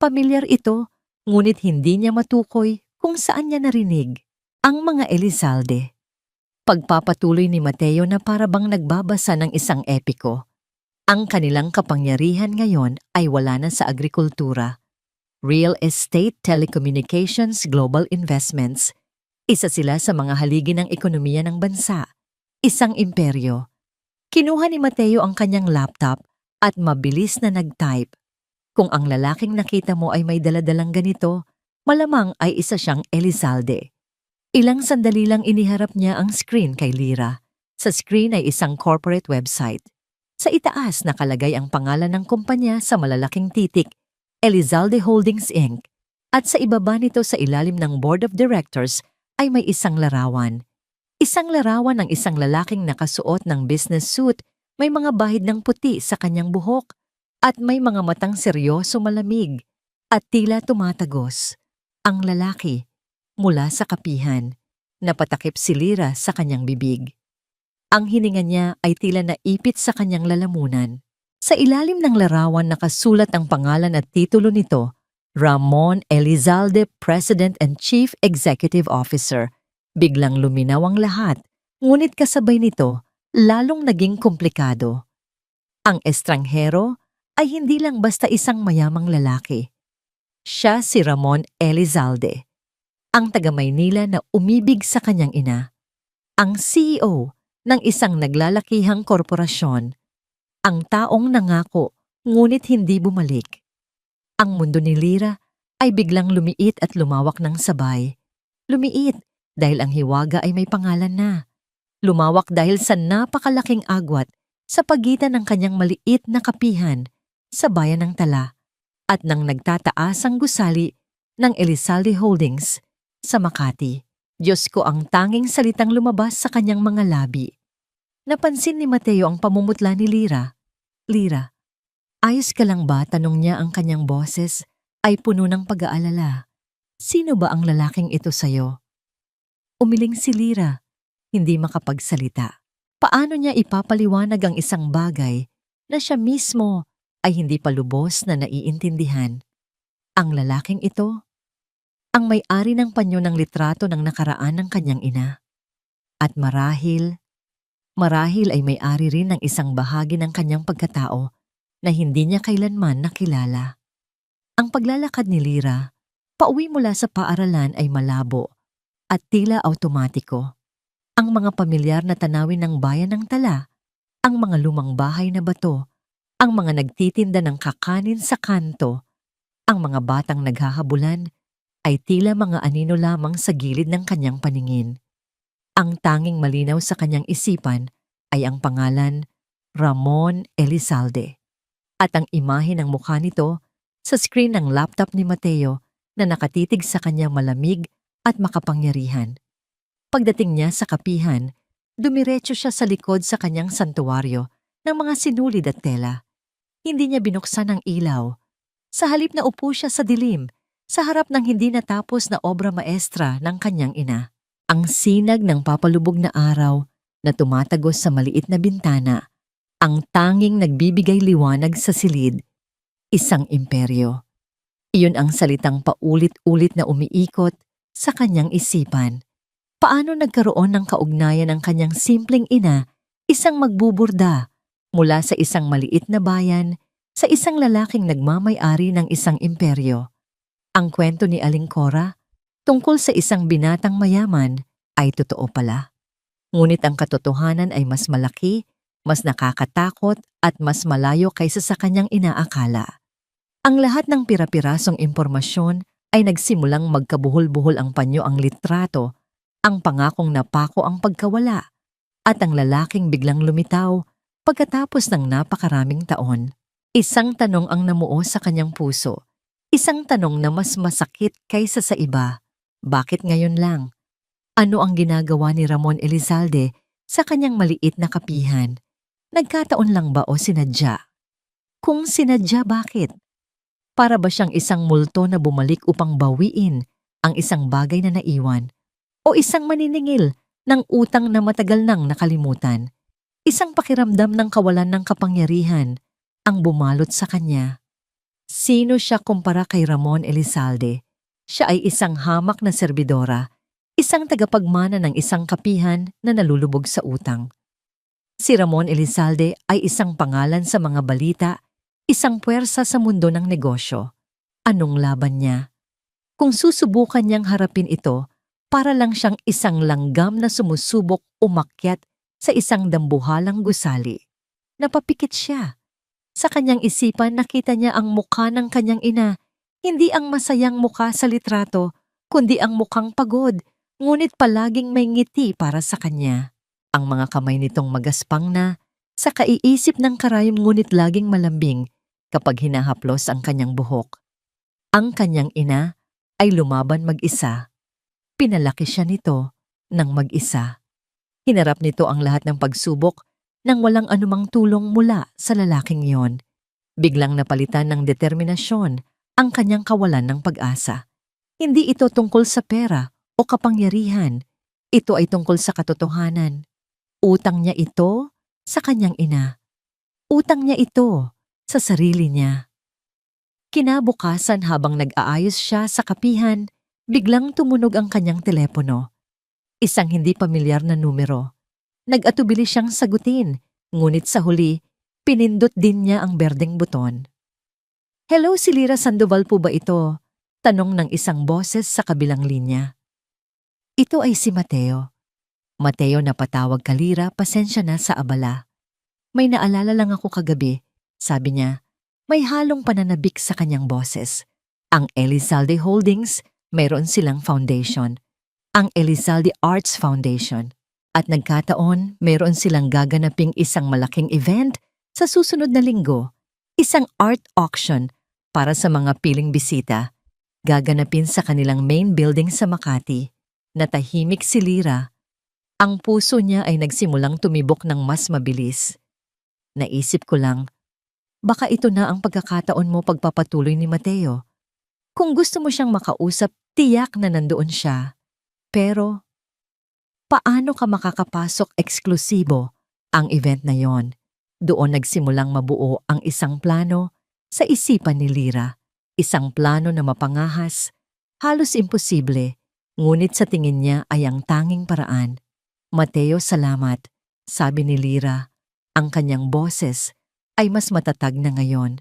S1: Pamilyar ito, ngunit hindi niya matukoy kung saan niya narinig ang mga Elizalde. Pagpapatuloy ni Mateo na para bang nagbabasa ng isang epiko. Ang kanilang kapangyarihan ngayon ay wala na sa agrikultura. Real estate, telecommunications, global investments. Isa sila sa mga haligi ng ekonomiya ng bansa. Isang imperyo. Kinuha ni Mateo ang kanyang laptop at mabilis na nag-type. Kung ang lalaking nakita mo ay may daladalang ganito, malamang ay isa siyang Elizalde. Ilang sandali lang iniharap niya ang screen kay Lyra. Sa screen ay isang corporate website. Sa itaas nakalagay ang pangalan ng kumpanya sa malalaking titik, Elizalde Holdings Inc. At sa ibaba nito sa ilalim ng Board of Directors ay may isang larawan. Isang larawan ng isang lalaking nakasuot ng business suit, may mga bahid ng puti sa kanyang buhok at may mga matang seryoso malamig at tila tumatagos. Ang lalaki, mula sa kapihan, napatakip si Lyra sa kanyang bibig. Ang hininga niya ay tila naipit sa kanyang lalamunan. Sa ilalim ng larawan nakasulat ang pangalan at titulo nito, Ramon Elizalde, President and Chief Executive Officer. Biglang luminaw ang lahat, ngunit kasabay nito, lalong naging komplikado. Ang estranghero ay hindi lang basta isang mayamang lalaki. Siya si Ramon Elizalde, ang taga-Maynila na umibig sa kanyang ina. Ang CEO ng isang naglalakihang korporasyon. Ang taong nangako, ngunit hindi bumalik. Ang mundo ni Lyra ay biglang lumiit at lumawak ng sabay. Lumiit dahil ang hiwaga ay may pangalan na. Lumawak dahil sa napakalaking agwat sa pagitan ng kanyang maliit na kapihan sa bayan ng Tala at ng nagtataasang gusali ng Elizalde Holdings sa Makati. Diyos ko, ang tanging salitang lumabas sa kanyang mga labi. Napansin ni Mateo ang pamumutla ni Lyra. Lyra, ayos ka lang ba? Tanong niya. Ang kanyang boses ay puno ng pag-aalala. Sino ba ang lalaking ito sa'yo? Umiling si Lyra, hindi makapagsalita. Paano niya ipapaliwanag ang isang bagay na siya mismo ay hindi pa lubos na naiintindihan? Ang lalaking ito, ang may-ari ng panyo ng litrato ng nakaraan ng kanyang ina. At marahil ay may-ari rin ng isang bahagi ng kanyang pagkatao na hindi niya kailanman nakilala. Ang paglalakad ni Lyra, pauwi mula sa paaralan ay malabo at tila automatiko. Ang mga pamilyar na tanawin ng bayan ng Tala, ang mga lumang bahay na bato, ang mga nagtitinda ng kakanin sa kanto, ang mga batang naghahabulan, ay tila mga anino lamang sa gilid ng kanyang paningin. Ang tanging malinaw sa kanyang isipan ay ang pangalan Ramon Elizalde at ang imahe ng mukha nito sa screen ng laptop ni Mateo na nakatitig sa kanyang malamig at makapangyarihan. Pagdating niya sa kapihan, dumiretso siya sa likod sa kanyang santuwaryo ng mga sinulid at tela. Hindi niya binuksan ang ilaw. Sa halip na upo siya sa dilim, sa harap ng hindi natapos na obra maestra ng kanyang ina. Ang sinag ng papalubog na araw na tumatagos sa maliit na bintana, ang tanging nagbibigay liwanag sa silid, isang imperyo. Iyon ang salitang paulit-ulit na umiikot sa kanyang isipan. Paano nagkaroon ng kaugnayan ng kanyang simpleng ina, isang magbuburda, mula sa isang maliit na bayan, sa isang lalaking nagmamay-ari ng isang imperyo? Ang kwento ni Aling Cora tungkol sa isang binatang mayaman ay totoo pala. Ngunit ang katotohanan ay mas malaki, mas nakakatakot at mas malayo kaysa sa kanyang inaakala. Ang lahat ng pira-pirasong impormasyon ay nagsimulang magkabuhol-buhol ang panyo ang litrato, ang pangakong napako ang pagkawala, at ang lalaking biglang lumitaw pagkatapos ng napakaraming taon. Isang tanong ang namuo sa kanyang puso. Isang tanong na mas masakit kaysa sa iba. Bakit ngayon lang? Ano ang ginagawa ni Ramon Elizalde sa kanyang maliit na kapihan? Nagkataon lang ba o sinadya? Kung sinadya, bakit? Para ba siyang isang multo na bumalik upang bawiin ang isang bagay na naiwan? O isang maniningil ng utang na matagal nang nakalimutan? Isang pakiramdam ng kawalan ng kapangyarihan ang bumalot sa kanya. Sino siya kumpara kay Ramon Elizalde? Siya ay isang hamak na serbidora, isang tagapagmana ng isang kapihan na nalulubog sa utang. Si Ramon Elizalde ay isang pangalan sa mga balita, isang puwersa sa mundo ng negosyo. Anong laban niya? Kung susubukan niyang harapin ito, para lang siyang isang langgam na sumusubok umakyat sa isang dambuhalang gusali. Napapikit siya. Sa kanyang isipan nakita niya ang mukha ng kanyang ina, hindi ang masayang mukha sa litrato, kundi ang mukhang pagod, ngunit palaging may ngiti para sa kanya. Ang mga kamay nitong magaspang na, Sa kaiisip ng karayom ngunit laging malambing kapag hinahaplos ang kanyang buhok. Ang kanyang ina ay lumaban mag-isa. Pinalaki siya nito ng mag-isa. Hinarap nito ang lahat ng pagsubok nang walang anumang tulong mula sa lalaking iyon. Biglang napalitan ng determinasyon ang kanyang kawalan ng pag-asa. Hindi ito tungkol sa pera o kapangyarihan. Ito ay tungkol sa katotohanan. Utang niya ito sa kanyang ina. Utang niya ito sa sarili niya. Kinabukasan habang nag-aayos siya sa kapihan, biglang tumunog ang kanyang telepono. Isang hindi pamilyar na numero. Nag-atubili siyang sagutin, ngunit sa huli, pinindot din niya ang berdeng buton. "Hello, si Lyra Sandoval po ba ito?" Tanong ng isang boses sa kabilang linya. "Ito ay si Mateo." "Mateo, napatawag ka Lyra, pasensya na sa abala. May naalala lang ako kagabi," sabi niya. May halong pananabik sa kanyang boses. Ang Elizalde Holdings, mayroon silang foundation. Ang Elizalde Arts Foundation. At nagkataon, mayroon silang gaganaping isang malaking event sa susunod na linggo. Isang art auction para sa mga piling bisita. Gaganapin sa kanilang main building sa Makati. Natahimik si Lyra. Ang puso niya ay nagsimulang tumibok ng mas mabilis. Naisip ko lang, baka ito na ang pagkakataon mo pagpapatuloy ni Mateo. Kung gusto mo siyang makausap, tiyak na nandoon siya. Pero, paano ka makakapasok eksklusibo ang event na yon? Doon nagsimulang mabuo ang isang plano sa isipan ni Lyra. Isang plano na mapangahas, halos imposible, ngunit sa tingin niya ay ang tanging paraan. "Mateo, salamat," sabi ni Lyra. Ang kanyang boses ay mas matatag na ngayon.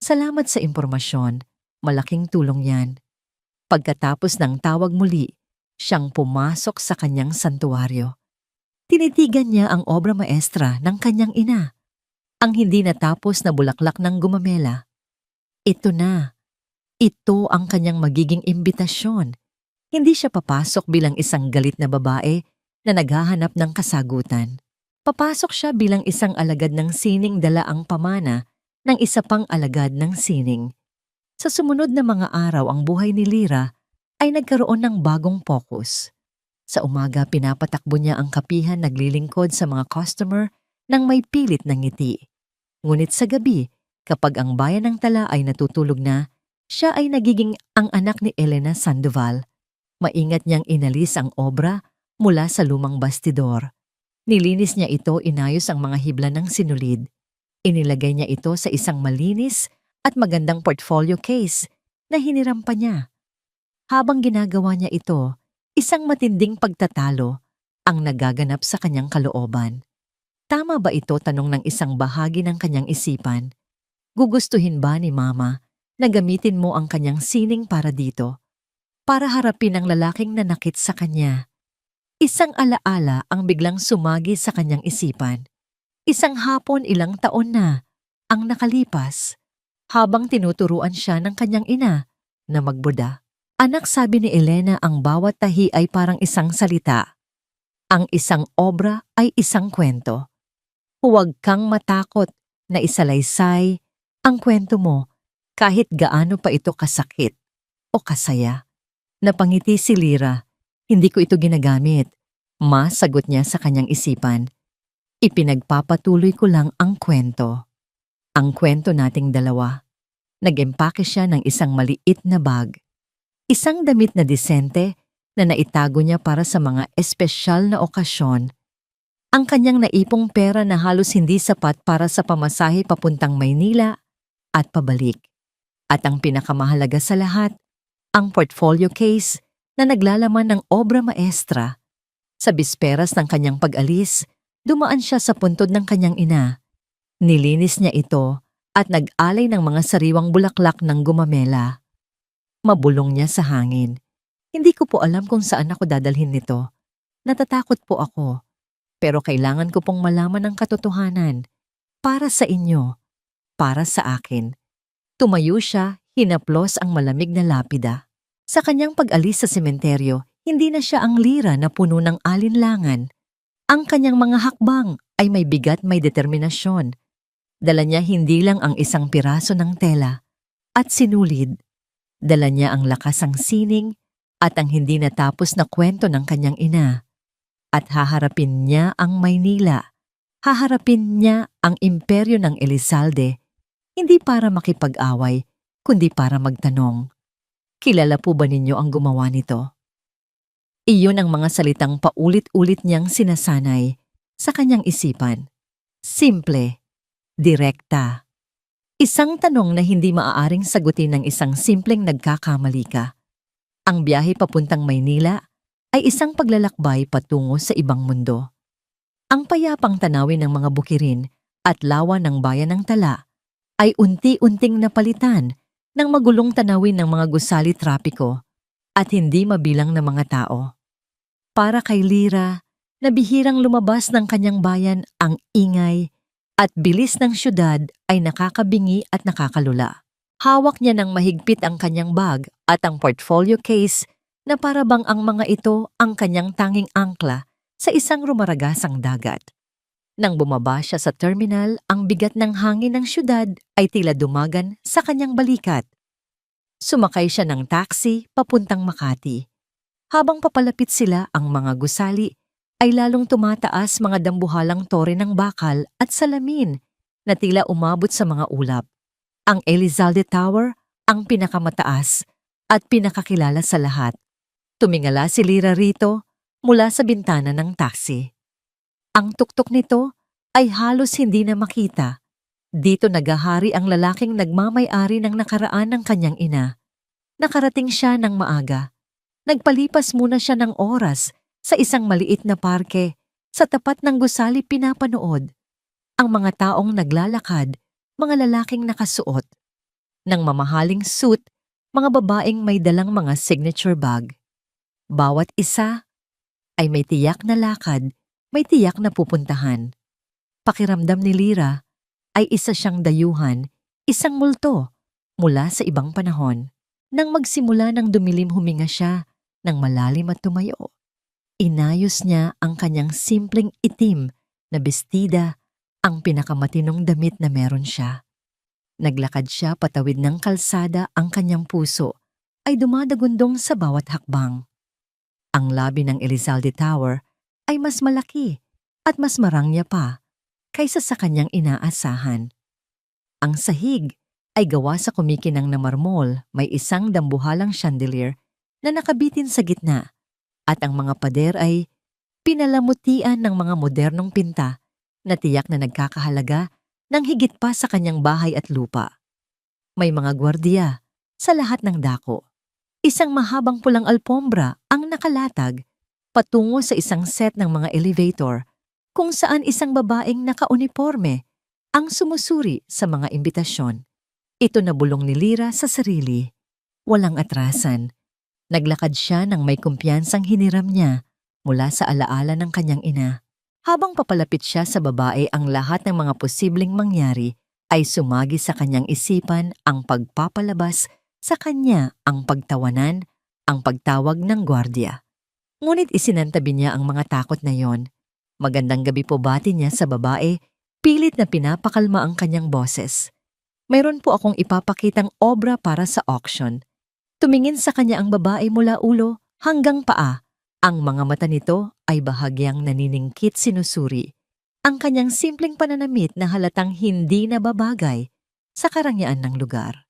S1: "Salamat sa impormasyon, malaking tulong yan." Pagkatapos ng tawag muli, siyang pumasok sa kanyang santuaryo. Tinitigan niya ang obra maestra ng kanyang ina, ang hindi natapos na bulaklak ng gumamela. Ito na. Ito ang kanyang magiging imbitasyon. Hindi siya papasok bilang isang galit na babae na naghahanap ng kasagutan. Papasok siya bilang isang alagad ng sining dala ang pamana ng isa pang alagad ng sining. Sa sumunod na mga araw ang buhay ni Lyra ay nagkaroon ng bagong focus. Sa umaga pinapatakbo niya ang kapihan naglilingkod sa mga customer nang may pilit na ngiti. Ngunit sa gabi, kapag ang bayan ng tala ay natutulog na, siya ay nagiging ang anak ni Elena Sandoval. Maingat niyang inalis ang obra mula sa lumang bastidor. Nilinis niya ito, inayos ang mga hibla ng sinulid. Inilagay niya ito sa isang malinis at magandang portfolio case na hiniram pa niya. Habang ginagawa niya ito, isang matinding pagtatalo ang nagaganap sa kanyang kalooban. Tama ba ito, tanong ng isang bahagi ng kanyang isipan? Gugustuhin ba ni Mama na gamitin mo ang kanyang sining para dito? Para harapin ang lalaking nanakit sa kanya? Isang alaala ang biglang sumagi sa kanyang isipan. Isang hapon ilang taon na ang nakalipas habang tinuturuan siya ng kanyang ina na magboda. "Anak," sabi ni Elena, "ang bawat tahi ay parang isang salita. Ang isang obra ay isang kwento. Huwag kang matakot na isalaysay ang kwento mo kahit gaano pa ito kasakit o kasaya." Napangiti si Lyra. "Hindi ko ito ginagamit." "Ma," sagot niya sa kanyang isipan, "ipinagpapatuloy ko lang ang kwento. Ang kwento nating dalawa." Nag-empake siya ng isang maliit na bag. Isang damit na disente na naitago niya para sa mga espesyal na okasyon. Ang kanyang naipong pera na halos hindi sapat para sa pamasahe papuntang Maynila at pabalik. At ang pinakamahalaga sa lahat, ang portfolio case na naglalaman ng obra maestra. Sa bisperas ng kanyang pag-alis, dumaan siya sa puntod ng kanyang ina. Nilinis niya ito at nag-alay ng mga sariwang bulaklak ng gumamela. Mabulong niya sa hangin. "Hindi ko po alam kung saan ako dadalhin nito. Natatakot po ako. Pero kailangan ko pong malaman ang katotohanan. Para sa inyo. Para sa akin." Tumayo siya, hinaplos ang malamig na lapida. Sa kanyang pag-alis sa sementeryo, hindi na siya ang Lyra na puno ng alinlangan. Ang kanyang mga hakbang ay may bigat, may determinasyon. Dala niya hindi lang ang isang piraso ng tela at sinulid. Dala niya ang lakas ng sining at ang hindi natapos na kwento ng kanyang ina. At haharapin niya ang Maynila. Haharapin niya ang imperyo ng Elizalde, hindi para makipag-away, kundi para magtanong. Kilala po ba ninyo ang gumawa nito? Iyon ang mga salitang paulit-ulit niyang sinasanay sa kanyang isipan. Simple, direkta. Isang tanong na hindi maaaring sagutin ng isang simpleng nagkakamali ka. Ang biyahe papuntang Maynila ay isang paglalakbay patungo sa ibang mundo. Ang payapang tanawin ng mga bukirin at lawa ng bayan ng Tala ay unti-unting napalitan ng magulong tanawin ng mga gusali trapiko at hindi mabilang na mga tao. Para kay Lyra, na bihirang lumabas ng kanyang bayan, ang ingay at bilis ng syudad ay nakakabingi at nakakalula. Hawak niya ng mahigpit ang kanyang bag at ang portfolio case na parabang ang mga ito ang kanyang tanging angkla sa isang rumaragasang dagat. Nang bumaba siya sa terminal, ang bigat ng hangin ng syudad ay tila dumagan sa kanyang balikat. Sumakay siya ng taxi papuntang Makati. Habang papalapit sila, ang mga gusali ay lalong tumataas mga dambuhalang tore ng bakal at salamin na tila umabot sa mga ulap. Ang Elizalde Tower ang pinakamataas at pinakakilala sa lahat. Tumingala si Lyra rito mula sa bintana ng taxi. Ang tuktok nito ay halos hindi na makita. Dito nagahari ang lalaking nagmamay-ari ng nakaraan ng kanyang ina. Nakarating siya ng maaga. Nagpalipas muna siya ng oras sa isang maliit na parke sa tapat ng gusali pinapanood. Ang mga taong naglalakad, mga lalaking nakasuot ng mamahaling suit, mga babaeng may dalang mga signature bag. Bawat isa ay may tiyak na lakad, may tiyak na pupuntahan. Pakiramdam ni Lyra ay isa siyang dayuhan, isang multo mula sa ibang panahon. Nang magsimula ng dumilim, huminga siya ng malalim at tumayo. Inayos niya ang kanyang simpleng itim na bestida, ang pinakamatinong damit na meron siya. Naglakad siya patawid ng kalsada, ang kanyang puso ay dumadagundong sa bawat hakbang. Ang labi ng Elizalde Tower ay mas malaki at mas marangya pa kaysa sa kanyang inaasahan. Ang sahig ay gawa sa kumikinang na marmol, may isang dambuhalang chandelier na nakabitin sa gitna at ang mga pader ay pinalamutian ng mga modernong pinta na tiyak na nagkakahalaga ng higit pa sa kanyang bahay at lupa. May mga gwardiya sa lahat ng dako. Isang mahabang pulang alpombra ang nakalatag patungo sa isang set ng mga elevator kung saan isang babaeng nakauniporme ang sumusuri sa mga imbitasyon. Ito na bulong ni Lyra sa sarili. Walang atrasan. Naglakad siya ng may kumpiyansang hiniram niya mula sa alaala ng kanyang ina. Habang papalapit siya sa babae, ang lahat ng mga posibleng mangyari ay sumagi sa kanyang isipan, ang pagpapalabas sa kanya, ang pagtawanan, ang pagtawag ng gwardiya. Ngunit isinantabi niya ang mga takot na yon. Magandang gabi po, bati niya sa babae, pilit na pinapakalma ang kanyang boses. Mayroon po akong ipapakitang obra para sa auction. Tumingin sa kanya ang babae mula ulo hanggang paa. Ang mga mata nito ay bahagyang naniningkit sinusuri. Ang kanyang simpleng pananamit na halatang hindi nababagay sa karangyaan ng lugar.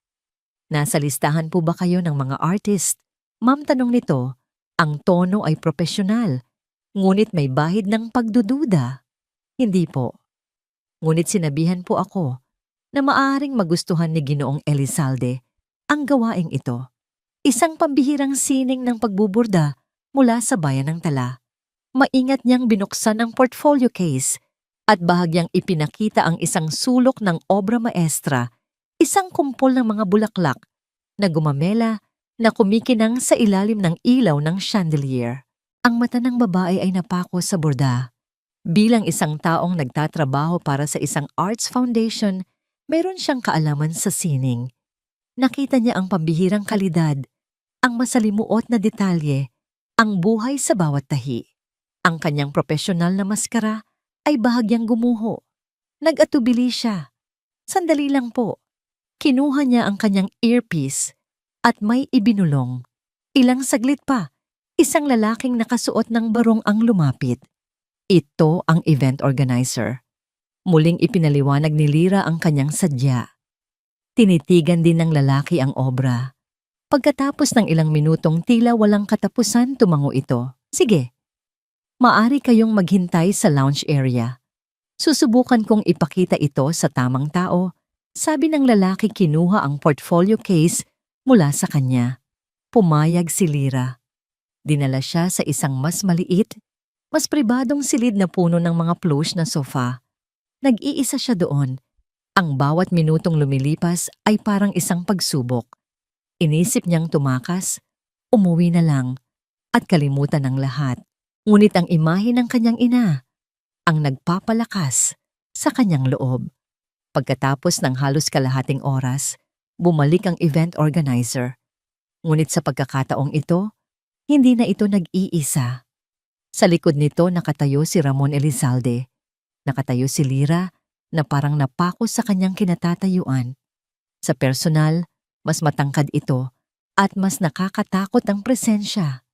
S1: Nasa listahan po ba kayo ng mga artist? Ma'am, tanong nito. Ang tono ay propesyonal, ngunit may bahid ng pagdududa. Hindi po. Ngunit sinabihan po ako na maaaring magustuhan ni Ginoong Elizalde ang gawaing ito. Isang pambihirang sining ng pagbuburda mula sa bayan ng Tala. Maingat niyang binuksan ang portfolio case at bahagyang ipinakita ang isang sulok ng obra maestra, isang kumpol ng mga bulaklak na gumamela na kumikinang sa ilalim ng ilaw ng chandelier. Ang mata ng babae ay napako sa borda. Bilang isang taong nagtatrabaho para sa isang arts foundation, meron siyang kaalaman sa sining. Nakita niya ang pambihirang kalidad, ang masalimuot na detalye, ang buhay sa bawat tahi. Ang kanyang profesional na maskara ay bahagyang gumuho. Nag-atubili siya. Sandali lang po. Kinuha niya ang kanyang earpiece at may ibinulong. Ilang saglit pa, isang lalaking nakasuot ng barong ang lumapit. Ito ang event organizer. Muling ipinaliwanag ni Lyra ang kanyang sadya. Tinitigan din ng lalaki ang obra. Pagkatapos ng ilang minutong tila walang katapusan, tumango ito. Sige, maari kayong maghintay sa lounge area. Susubukan kong ipakita ito sa tamang tao, sabi ng lalaki kinuha ang portfolio case mula sa kanya. Pumayag si Lyra. Dinala siya sa isang mas maliit, mas pribadong silid na puno ng mga plush na sofa. Nag-iisa siya doon. Ang bawat minutong lumilipas ay parang isang pagsubok. Inisip niyang tumakas, umuwi na lang, at kalimutan ng lahat. Ngunit ang imahe ng kanyang ina, ang nagpapalakas sa kanyang loob. Pagkatapos ng halos kalahating oras, bumalik ang event organizer. Ngunit sa pagkakataong ito, hindi na ito nag-iisa. Sa likod nito nakatayo si Ramon Elizalde. Nakatayo si Lyra na parang napako sa kanyang kinatatayuan. Sa personal, mas matangkad ito at mas nakakatakot ang presensya.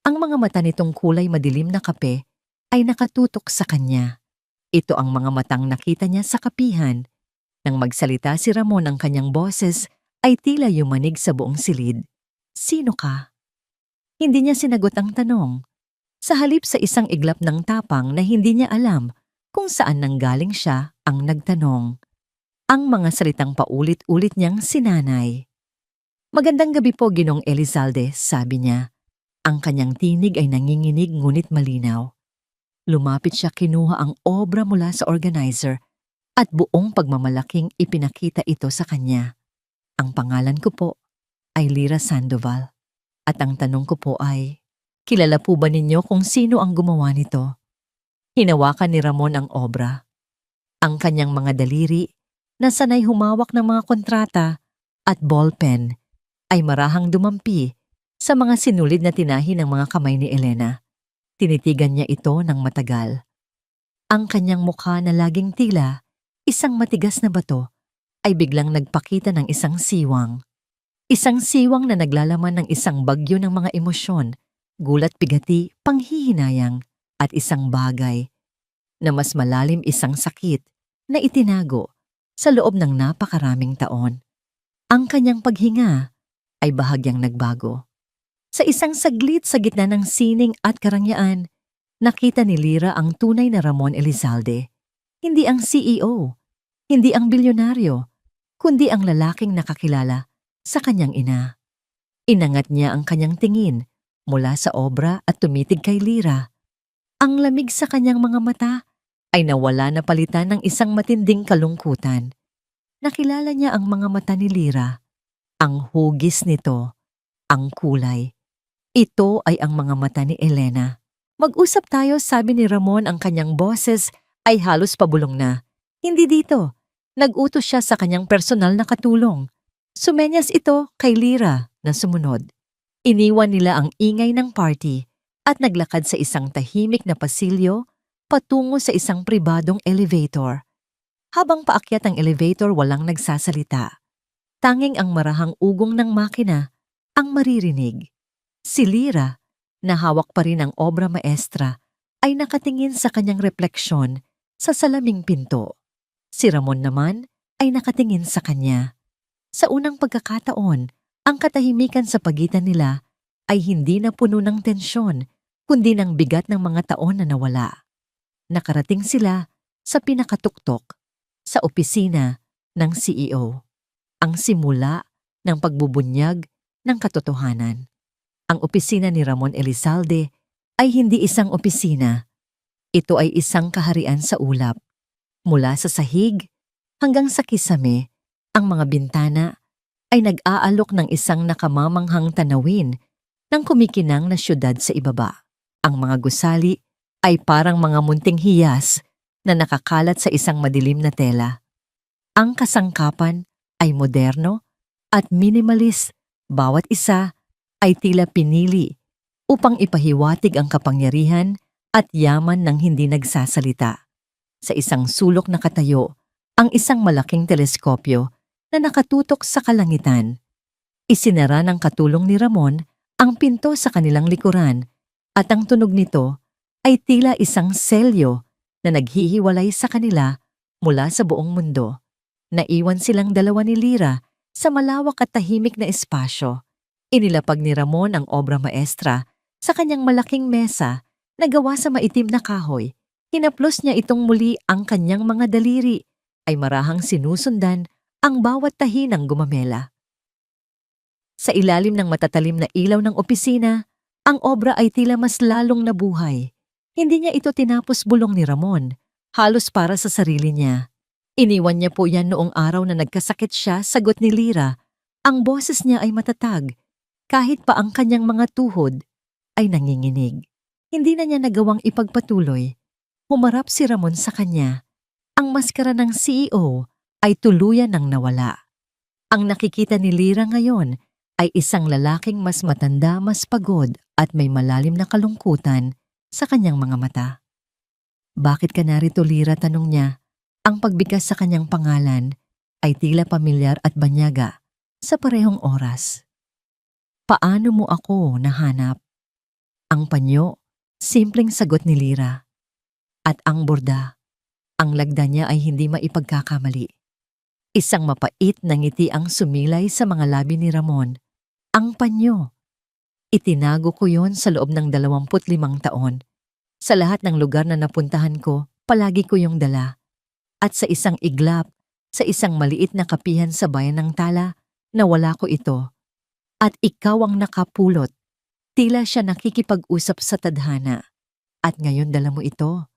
S1: Ang mga mata nitong kulay madilim na kape ay nakatutok sa kanya. Ito ang mga matang nakita niya sa kapihan. Nang magsalita si Ramon, ang kanyang boses ay tila yumanig sa buong silid. Sino ka? Hindi niya sinagot ang tanong. Sa halip sa isang iglap ng tapang na hindi niya alam kung saan nanggaling siya ang nagtanong. Ang mga salitang paulit-ulit niyang sinanay. Magandang gabi po, Ginong Elizalde, sabi niya. Ang kanyang tinig ay nanginginig ngunit malinaw. Lumapit siya, kinuha ang obra mula sa organizer at buong pagmamalaking ipinakita ito sa kanya. Ang pangalan ko po ay Lyra Sandoval. At ang tanong ko po ay, kilala po ba ninyo kung sino ang gumawa nito? Hinawakan ni Ramon ang obra. Ang kanyang mga daliri, na sanay humawak ng mga kontrata at ballpen, ay marahang dumampi sa mga sinulid na tinahi ng mga kamay ni Elena. Tinitigan niya ito ng matagal. Ang kanyang mukha na laging tila isang matigas na bato ay biglang nagpakita ng isang siwang. Isang siwang na naglalaman ng isang bagyo ng mga emosyon, gulat, bigati, panghihinayang, at isang bagay na mas malalim, isang sakit na itinago sa loob ng napakaraming taon. Ang kanyang paghinga ay bahagyang nagbago. Sa isang saglit sa gitna ng sining at karangyaan, nakita ni Lyra ang tunay na Ramon Elizalde. Hindi ang CEO, hindi ang bilyonaryo, kundi ang lalaking nakakilala sa kanyang ina. Inangat niya ang kanyang tingin mula sa obra at tumitig kay Lyra. Ang lamig sa kanyang mga mata ay nawala na palitan ng isang matinding kalungkutan. Nakilala niya ang mga mata ni Lyra. Ang hugis nito, ang kulay. Ito ay ang mga mata ni Elena. Mag-usap tayo, sabi ni Ramon, ang kanyang boses ay halos pabulong na. Hindi dito. Nag-utos siya sa kanyang personal na katulong. Sumenyas ito kay Lyra na sumunod. Iniwan nila ang ingay ng party at naglakad sa isang tahimik na pasilyo patungo sa isang pribadong elevator. Habang paakyat ang elevator, walang nagsasalita. Tanging ang marahang ugong ng makina ang maririnig. Si Lyra, na hawak pa rin ang obra maestra, ay nakatingin sa kanyang refleksyon sa salaming pinto. Si Ramon naman ay nakatingin sa kanya. Sa unang pagkakataon, ang katahimikan sa pagitan nila ay hindi na puno ng tensyon, kundi ng bigat ng mga taon na nawala. Nakarating sila sa pinakatuktok, sa opisina ng CEO. Ang simula ng pagbubunyag ng katotohanan. Ang opisina ni Ramon Elizalde ay hindi isang opisina. Ito ay isang kaharian sa ulap. Mula sa sahig hanggang sa kisame, ang mga bintana ay nag-aalok ng isang nakamamanghang tanawin ng kumikinang na syudad sa ibaba. Ang mga gusali ay parang mga munting hiyas na nakakalat sa isang madilim na tela. Ang kasangkapan ay moderno at minimalist, bawat isa ay tila pinili upang ipahiwatig ang kapangyarihan at yaman ng hindi nagsasalita. Sa isang sulok nakatayo ang isang malaking teleskopyo na nakatutok sa kalangitan. Isinara ng katulong ni Ramon ang pinto sa kanilang likuran at ang tunog nito ay tila isang selyo na naghihiwalay sa kanila mula sa buong mundo. Naiwan silang dalawa ni Lyra sa malawak at tahimik na espasyo. Inilapag ni Ramon ang obra maestra sa kanyang malaking mesa na gawa sa maitim na kahoy. Hinaplos niya itong muli ang kanyang mga daliri ay marahang sinusundan ang bawat tahi ng gumamela. Sa ilalim ng matatalim na ilaw ng opisina, ang obra ay tila mas lalong nabuhay. Hindi niya ito tinapos bulong ni Ramon, halos para sa sarili niya. Iniwan niya po yan noong araw na nagkasakit siya, sagot ni Lyra. Ang boses niya ay matatag, kahit pa ang kanyang mga tuhod ay nanginginig. Hindi na niya nagawang ipagpatuloy. Humarap si Ramon sa kanya. Ang maskara ng CEO ay tuluyan ng nawala. Ang nakikita ni Lyra ngayon ay isang lalaking mas matanda, mas pagod at may malalim na kalungkutan sa kanyang mga mata. Bakit ka narito, Lyra? Tanong niya. Ang pagbigkas sa kanyang pangalan ay tila pamilyar at banyaga sa parehong oras. Paano mo ako nahanap? Ang panyo, simpleng sagot ni Lyra. At ang borda, ang lagda niya ay hindi maipagkakamali. Isang mapait na ngiti ang sumilay sa mga labi ni Ramon. Ang panyo. Itinago ko yon sa loob ng 25 taon. Sa lahat ng lugar na napuntahan ko, palagi ko yung dala. At sa isang iglap, sa isang maliit na kapihan sa bayan ng Tala, nawala ko ito. At ikaw ang nakapulot. Tila siya nakikipag-usap sa tadhana. At ngayon dala mo ito.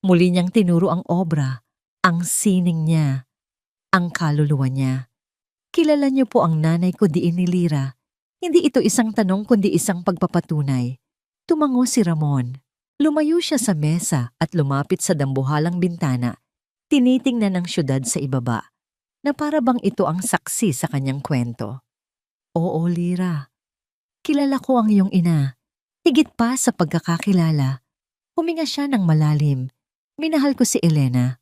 S1: Muli niyang tinuro ang obra, ang sining niya, ang kaluluwa niya. Kilala niyo po ang nanay ko, diin ni Lyra. Hindi ito isang tanong kundi isang pagpapatunay. Tumango si Ramon. Lumayo siya sa mesa at lumapit sa dambuhalang bintana. Tinitingnan ang syudad sa ibaba, na para bang ito ang saksi sa kanyang kwento. Oo, Lyra. Kilala ko ang iyong ina. Higit pa sa pagkakakilala. Huminga siya ng malalim. Minahal ko si Elena.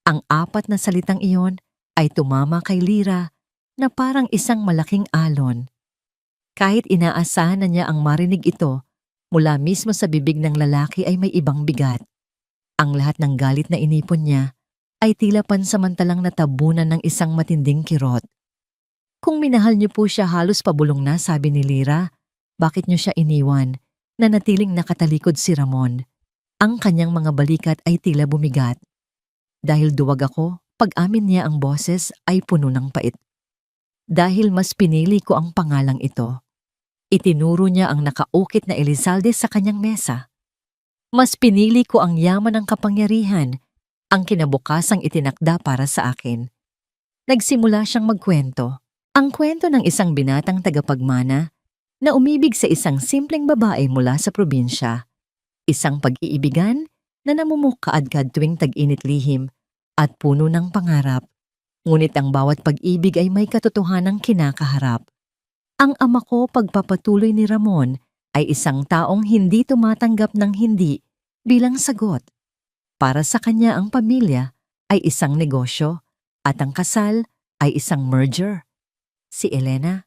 S1: Ang 4 na salitang iyon ay tumama kay Lyra na parang isang malaking alon. Kahit inaasahan na niya ang marinig ito, mula mismo sa bibig ng lalaki ay may ibang bigat. Ang lahat ng galit na inipon niya ay tila pansamantalang natabunan ng isang matinding kirot. Kung minahal niyo po siya, halos pabulong na, sabi ni Lyra. Bakit niyo siya iniwan? Nanatiling nakatalikod si Ramon. Ang kanyang mga balikat ay tila bumigat. Dahil duwag ako, pag-amin niya ang boses ay puno ng pait. Dahil mas pinili ko ang pangalang ito. Itinuro niya ang nakaukit na Elizalde sa kanyang mesa. Mas pinili ko ang yaman ng kapangyarihan, ang kinabukasang itinakda para sa akin. Nagsimula siyang magkwento. Ang kwento ng isang binatang tagapagmana na umibig sa isang simpleng babae mula sa probinsya. Isang pag-iibigan na namumukaadkad tuwing tag-init lihim at puno ng pangarap. Ngunit ang bawat pag-ibig ay may katotohanang kinakaharap. Ang ama ko, pagpapatuloy ni Ramon, ay isang taong hindi tumatanggap ng hindi bilang sagot. Para sa kanya ang pamilya ay isang negosyo at ang kasal ay isang merger. Si Elena,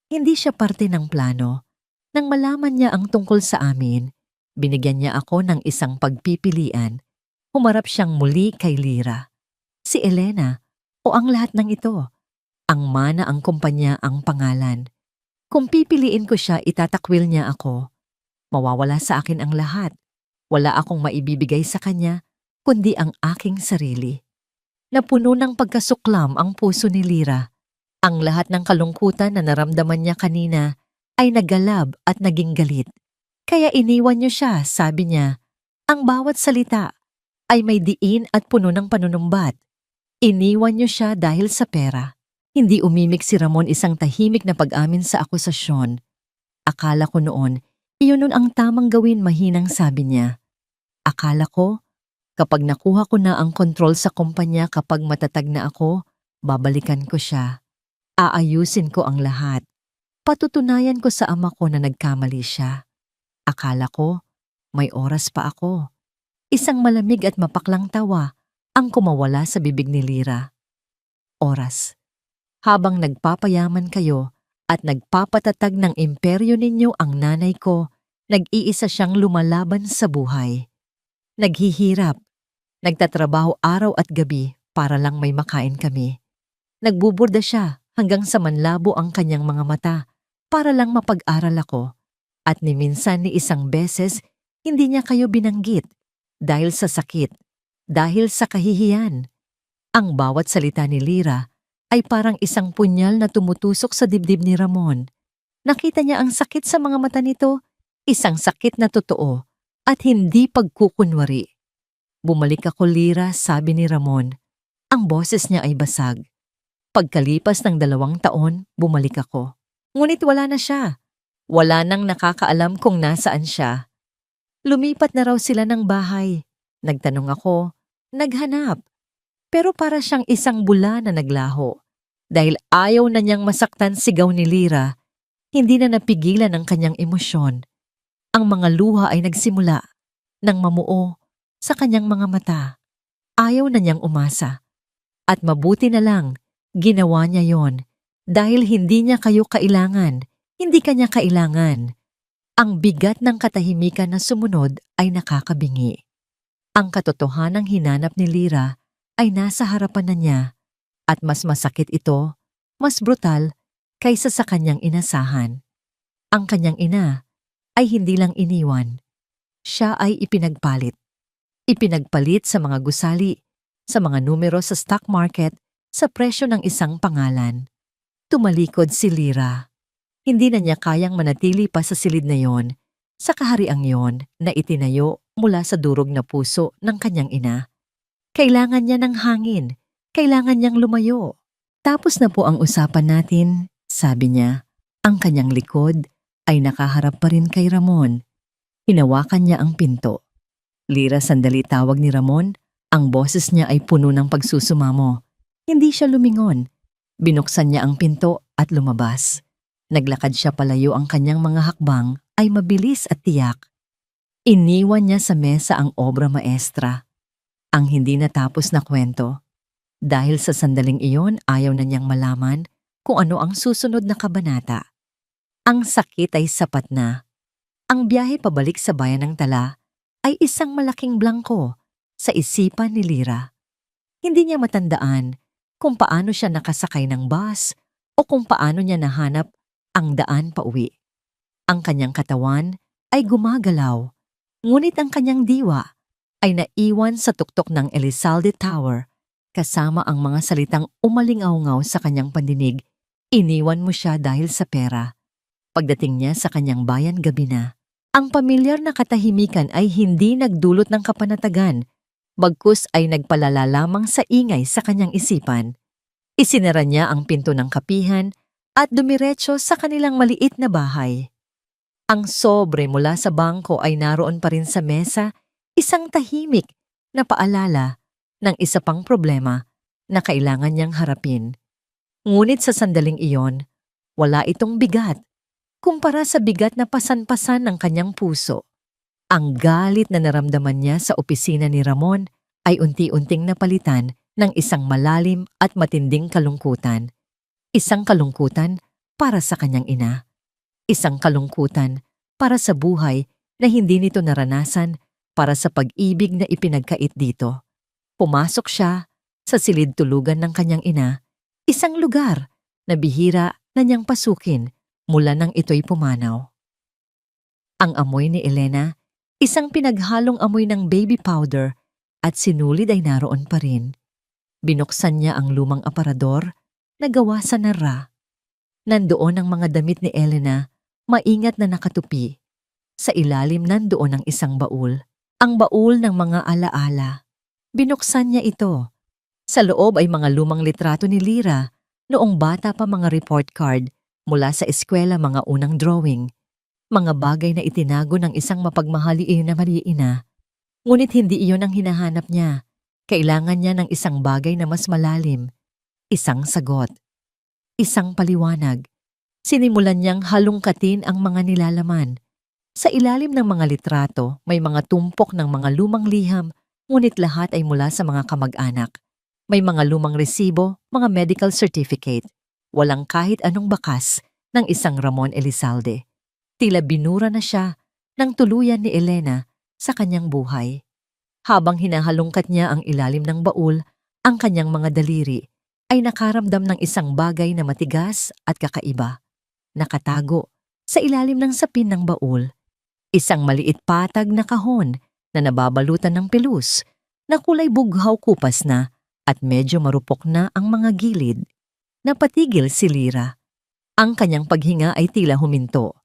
S1: hindi siya parte ng plano. Nang malaman niya ang tungkol sa amin, binigyan niya ako ng isang pagpipilian. Humarap siyang muli kay Lyra. Si Elena, o ang lahat ng ito? Ang mana, ang kumpanya, ang pangalan. Kung pipiliin ko siya, itatakwil niya ako. Mawawala sa akin ang lahat. Wala akong maibibigay sa kanya, kundi ang aking sarili. Napuno ng pagkasuklam ang puso ni Lyra. Ang lahat ng kalungkutan na naramdaman niya kanina ay nagalab at naging galit. Kaya iniwan niyo siya, sabi niya. Ang bawat salita ay may diin at puno ng panunumbat. Iniwan niyo siya dahil sa pera. Hindi umimik si Ramon, isang tahimik na pag-amin sa akusasyon. Akala ko noon, iyon nun ang tamang gawin, mahinang sabi niya. Akala ko, kapag nakuha ko na ang kontrol sa kumpanya, kapag matatag na ako, babalikan ko siya. Aayusin ko ang lahat. Patutunayan ko sa ama ko na nagkamali siya. Akala ko, May oras pa ako. Isang malamig at mapaklang tawa ang kumawala sa bibig ni Lyra. Oras. Habang nagpapayaman kayo at nagpapatatag ng imperyo ninyo ang nanay ko, nag-iisa siyang lumalaban sa buhay. Naghihirap. Nagtatrabaho araw at gabi para lang may makain kami. Nagbuburda siya hanggang sa manlabo ang kanyang mga mata para lang mapag-aral ako. At ni minsan ni isang beses, hindi niya kayo binanggit dahil sa sakit, dahil sa kahihiyan. Ang bawat salita ni Lyra ay parang isang punyal na tumutusok sa dibdib ni Ramon. Nakita niya ang sakit sa mga mata nito, isang sakit na totoo at hindi pagkukunwari. Bumalik ako, Lyra, sabi ni Ramon. Ang boses niya ay basag. Pagkalipas ng 2 taon, bumalik ako. Ngunit wala na siya. Wala nang nakakaalam kung nasaan siya. Lumipat na raw sila ng bahay. Nagtanong ako, naghanap. Pero para siyang isang bula na naglaho. Dahil ayaw na niyang masaktan sigaw ni Lyra, hindi na napigilan ang kanyang emosyon. Ang mga luha ay nagsimula nang mamuo sa kanyang mga mata. Ayaw na niyang umasa. At mabuti na lang, ginawa niya yon dahil hindi niya kayo kailangan, hindi kanya kailangan. Ang bigat ng katahimikan na sumunod ay nakakabingi. Ang katotohanang hinanap ni Lyra ay nasa harapan na niya at mas masakit ito, mas brutal kaysa sa kanyang inasahan. Ang kanyang ina ay hindi lang iniwan. Siya ay ipinagpalit. Ipinagpalit sa mga gusali, sa mga numero sa stock market, sa presyo ng isang pangalan. Tumalikod si Lyra. Hindi na niya kayang manatili pa sa silid na yon, sa kahariang yon na itinayo mula sa durog na puso ng kanyang ina. Kailangan niya ng hangin, kailangan niyang lumayo. Tapos na po ang usapan natin, sabi niya. Ang kanyang likod ay nakaharap pa rin kay Ramon. Hinawakan niya ang pinto. Lyra, sandali, tawag ni Ramon. Ang boses niya ay puno ng pagsusumamo. Hindi siya lumingon. Binuksan niya ang pinto at lumabas. Naglakad siya palayo, ang kanyang mga hakbang ay mabilis at tiyak. Iniwan niya sa mesa ang obra maestra. Ang hindi natapos na kwento. Dahil sa sandaling iyon, ayaw na niyang malaman kung ano ang susunod na kabanata. Ang sakit ay sapat na. Ang biyahe pabalik sa bayan ng Tala ay isang malaking blangko sa isipan ni Lyra. Hindi niya matandaan kung paano siya nakasakay ng bus o kung paano niya nahanap ang daan pauwi. Ang kanyang katawan ay gumagalaw, ngunit ang kanyang diwa ay naiwan sa tuktok ng Elizalde Tower kasama ang mga salitang umalingaw-ngaw sa kanyang pandinig, iniwan mo siya dahil sa pera. Pagdating niya sa kanyang bayan gabi na, ang pamilyar na katahimikan ay hindi nagdulot ng kapanatagan, bagkus ay nagpalala lamang sa ingay sa kanyang isipan. Isinara niya ang pinto ng kapihan at dumiretso sa kanilang maliit na bahay. Ang sobre mula sa bangko ay naroon pa rin sa mesa, isang tahimik na paalala ng isa pang problema na kailangan niyang harapin. Ngunit sa sandaling iyon, wala itong bigat kumpara sa bigat na pasan-pasan ng kanyang puso. Ang galit na naramdaman niya sa opisina ni Ramon ay unti-unting napalitan ng isang malalim at matinding kalungkutan. Isang kalungkutan para sa kanyang ina. Isang kalungkutan para sa buhay na hindi nito naranasan, para sa pag-ibig na ipinagkait dito. Pumasok siya sa silid tulugan ng kanyang ina, isang lugar na bihira na niyang pasukin mula nang ito'y pumanaw. Ang amoy ni Elena, isang pinaghalong amoy ng baby powder at sinulid ay naroon pa rin. Binuksan niya ang lumang aparador na gawa sa nara. Nandoon ang mga damit ni Elena, maingat na nakatupi. Sa ilalim nandoon ang isang baul, ang baul ng mga alaala. Binuksan niya ito. Sa loob ay mga lumang litrato ni Lyra, noong bata pa, mga report card mula sa eskwela, mga unang drawing, mga bagay na itinago ng isang mapagmahaliin na mariina. Ngunit hindi iyon ang hinahanap niya. Kailangan niya ng isang bagay na mas malalim, isang sagot, isang paliwanag. Sinimulan niyang halungkatin ang mga nilalaman. Sa ilalim ng mga litrato, may mga tumpok ng mga lumang liham, ngunit lahat ay mula sa mga kamag-anak. May mga lumang resibo, mga medical certificate. Walang kahit anong bakas ng isang Ramon Elizalde. Tila binura na siya ng tuluyan ni Elena sa kanyang buhay. Habang hinahalungkat niya ang ilalim ng baul, ang kanyang mga daliri ay nakaramdam ng isang bagay na matigas at kakaiba. Nakatago sa ilalim ng sapin ng baul, isang maliit patag na kahon na nababalutan ng pelus na kulay bughaw kupas na at medyo marupok na ang mga gilid. Napatigil si Lyra. Ang kanyang paghinga ay tila huminto.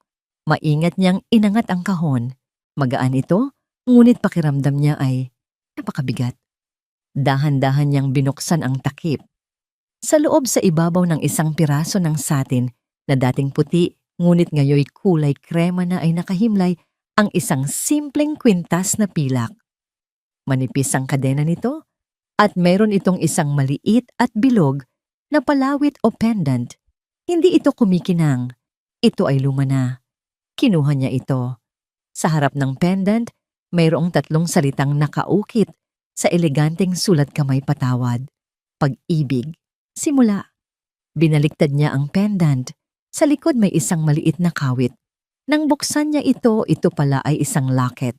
S1: Maingat niyang inangat ang kahon. Magaan ito, ngunit pakiramdam niya ay napakabigat. Dahan-dahan niyang binuksan ang takip. Sa loob sa ibabaw ng isang piraso ng satin na dating puti, ngunit ngayoy kulay krema na ay nakahimlay ang isang simpleng kwintas na pilak. Manipis ang kadena nito at meron itong isang maliit at bilog na palawit o pendant. Hindi ito kumikinang. Ito ay luma na. Kinuha niya ito. Sa harap ng pendant, mayroong 3 salitang nakaukit sa eleganteng sulat kamay patawad. Pag-ibig. Simula. Binaliktad niya ang pendant. Sa likod may isang maliit na kawit. Nang buksan niya ito pala ay isang locket.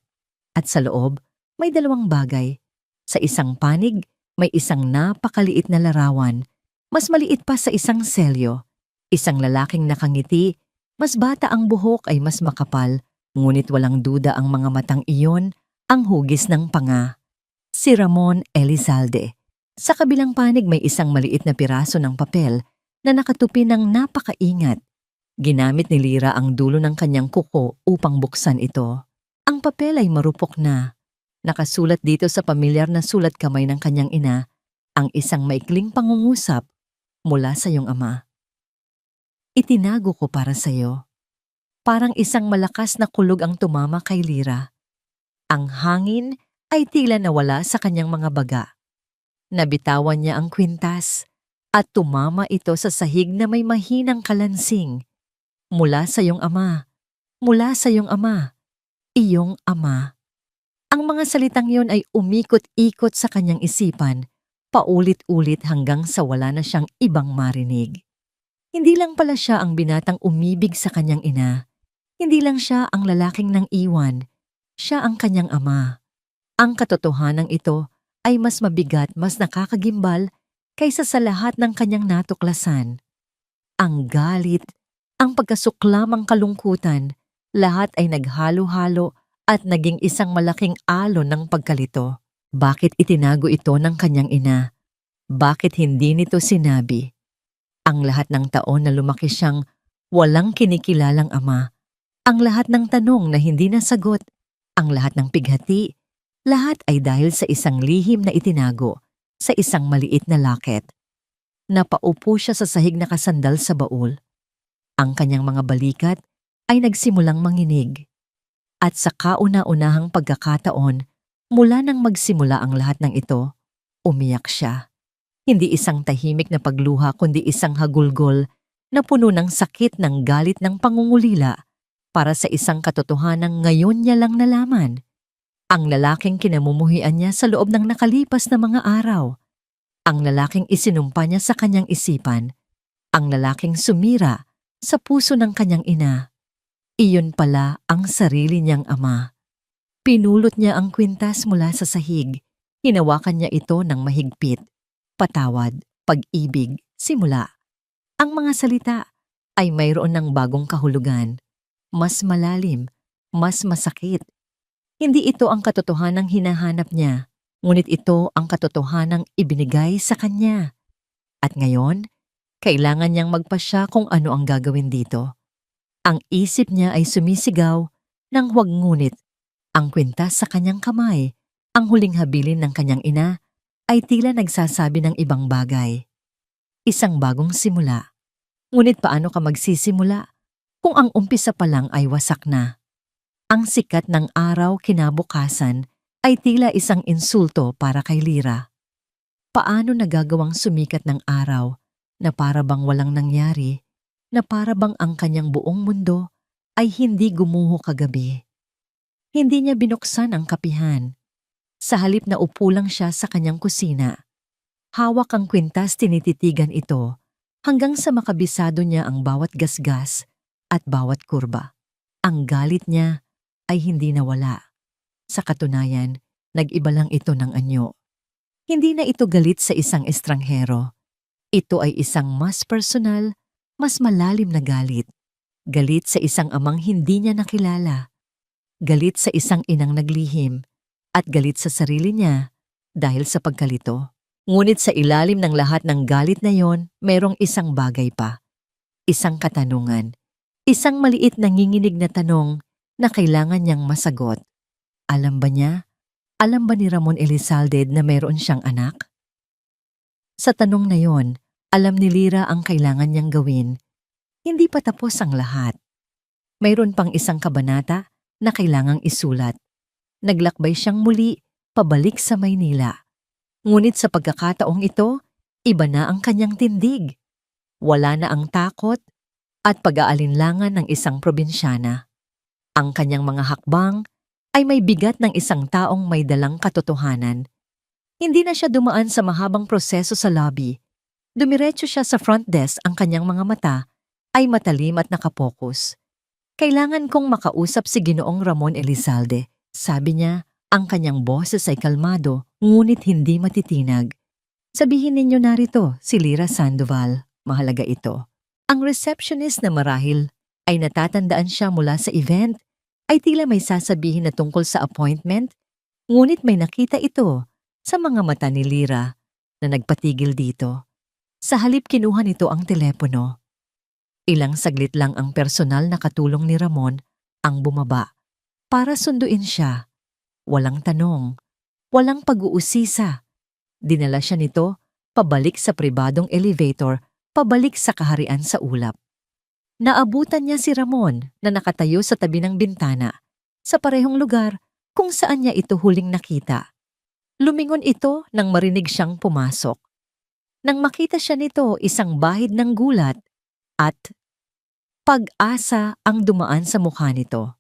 S1: At sa loob, may 2 bagay. Sa isang panig, may isang napakaliit na larawan. Mas maliit pa sa isang selyo. Isang lalaking nakangiti, mas bata ang buhok ay mas makapal, ngunit walang duda ang mga matang iyon, ang hugis ng panga. Si Ramon Elizalde. Sa kabilang panig may isang maliit na piraso ng papel na nakatupi ng napakaingat. Ginamit ni Lyra ang dulo ng kanyang kuko upang buksan ito. Ang papel ay marupok na. Nakasulat dito sa pamilyar na sulat kamay ng kanyang ina, ang isang maikling pangungusap mula sa iyong ama. Itinago ko para sa iyo. Parang isang malakas na kulog ang tumama kay Lyra. Ang hangin ay tila nawala sa kanyang mga baga. Nabitawan niya ang kwintas at tumama ito sa sahig na may mahinang kalansing. Mula sa iyong ama. Mula sa iyong ama. Iyong ama. Ang mga salitang yon ay umikot-ikot sa kanyang isipan, paulit-ulit hanggang sa wala na siyang ibang marinig. Hindi lang pala siya ang binatang umibig sa kanyang ina. Hindi lang siya ang lalaking nang iwan. Siya ang kanyang ama. Ang katotohanan ito ay mas mabigat, mas nakakagimbal kaysa sa lahat ng kanyang natuklasan. Ang galit, ang pagkasuklamang kalungkutan, lahat ay naghalo-halo at naging isang malaking alon ng pagkalito. Bakit itinago ito ng kanyang ina? Bakit hindi nito sinabi? Ang lahat ng taon na lumaki siyang walang kinikilalang ama. Ang lahat ng tanong na hindi nasagot. Ang lahat ng pighati. Lahat ay dahil sa isang lihim na itinago sa isang maliit na locket. Napaupo siya sa sahig na kasandal sa baul. Ang kanyang mga balikat ay nagsimulang manginig. At sa kauna-unahang pagkakataon, mula nang magsimula ang lahat ng ito, umiyak siya. Hindi isang tahimik na pagluha kundi isang hagulgol na puno ng sakit ng galit ng pangungulila para sa isang katotohanang ngayon niya lang nalaman. Ang lalaking kinamumuhian niya sa loob ng nakalipas na mga araw. Ang lalaking isinumpa niya sa kanyang isipan. Ang lalaking sumira sa puso ng kanyang ina. Iyon pala ang sarili niyang ama. Pinulot niya ang kwintas mula sa sahig. Hinawakan niya ito ng mahigpit. Patawad, pag-ibig, simula. Ang mga salita ay mayroon ng bagong kahulugan. Mas malalim, mas masakit. Hindi ito ang katotohanang hinahanap niya, ngunit ito ang katotohanang ibinigay sa kanya. At ngayon, kailangan niyang magpasya kung ano ang gagawin dito. Ang isip niya ay sumisigaw ng huwag ngunit. Ang kwintas sa kanyang kamay, ang huling habilin ng kanyang ina, ay tila nagsasabi ng ibang bagay. Isang bagong simula. Ngunit paano ka magsisimula kung ang umpisa pa lang ay wasak na? Ang sikat ng araw kinabukasan ay tila isang insulto para kay Lyra. Paano nagagawang sumikat ng araw na para bang walang nangyari, na para bang ang kanyang buong mundo ay hindi gumuho kagabi. Hindi niya binuksan ang kapihan. Sa halip na upo lang siya sa kanyang kusina. Hawak ang kwintas, tinititigan ito hanggang sa makabisado niya ang bawat gasgas at bawat kurba. Ang galit niya ay hindi nawala. Sa katunayan, nag-iba lang ito ng anyo. Hindi na ito galit sa isang estranghero. Ito ay isang mas personal, mas malalim na galit. Galit sa isang amang hindi niya nakilala. Galit sa isang inang naglihim. At galit sa sarili niya dahil sa pagkalito. Ngunit sa ilalim ng lahat ng galit na yon, merong isang bagay pa. Isang katanungan. Isang maliit nanginginig na tanong na kailangan niyang masagot. Alam ba niya? Alam ba ni Ramon Elizalde na meron siyang anak? Sa tanong na yon, alam ni Lyra ang kailangan niyang gawin. Hindi pa tapos ang lahat. Mayroon pang isang kabanata na kailangang isulat. Naglakbay siyang muli pabalik sa Maynila. Ngunit sa pagkakataong ito, iba na ang kanyang tindig. Wala na ang takot at pag-aalinlangan ng isang probinsyana. Ang kanyang mga hakbang ay may bigat ng isang taong may dalang katotohanan. Hindi na siya dumaan sa mahabang proseso sa lobby. Dumiretso siya sa front desk, ang kanyang mga mata ay matalim at nakapokus. Kailangan kong makausap si Ginoong Ramon Elizalde. Sabi niya, ang kanyang boses ay kalmado, ngunit hindi matitinag. Sabihin ninyo narito, si Lyra Sandoval. Mahalaga ito. Ang receptionist na marahil ay natatandaan siya mula sa event, ay tila may sasabihin na tungkol sa appointment, ngunit may nakita ito sa mga mata ni Lyra na nagpatigil dito. Sa halip kinuha nito ang telepono. Ilang saglit lang ang personal na katulong ni Ramon ang bumaba. Para sunduin siya. Walang tanong, walang pag-uusisa. Dinala siya nito pabalik sa pribadong elevator, pabalik sa kaharian sa ulap. Naabutan niya si Ramon na nakatayo sa tabi ng bintana, sa parehong lugar kung saan niya ito huling nakita. Lumingon ito nang marinig siyang pumasok. Nang makita siya nito, isang bahid ng gulat at pag-asa ang dumaan sa mukha nito.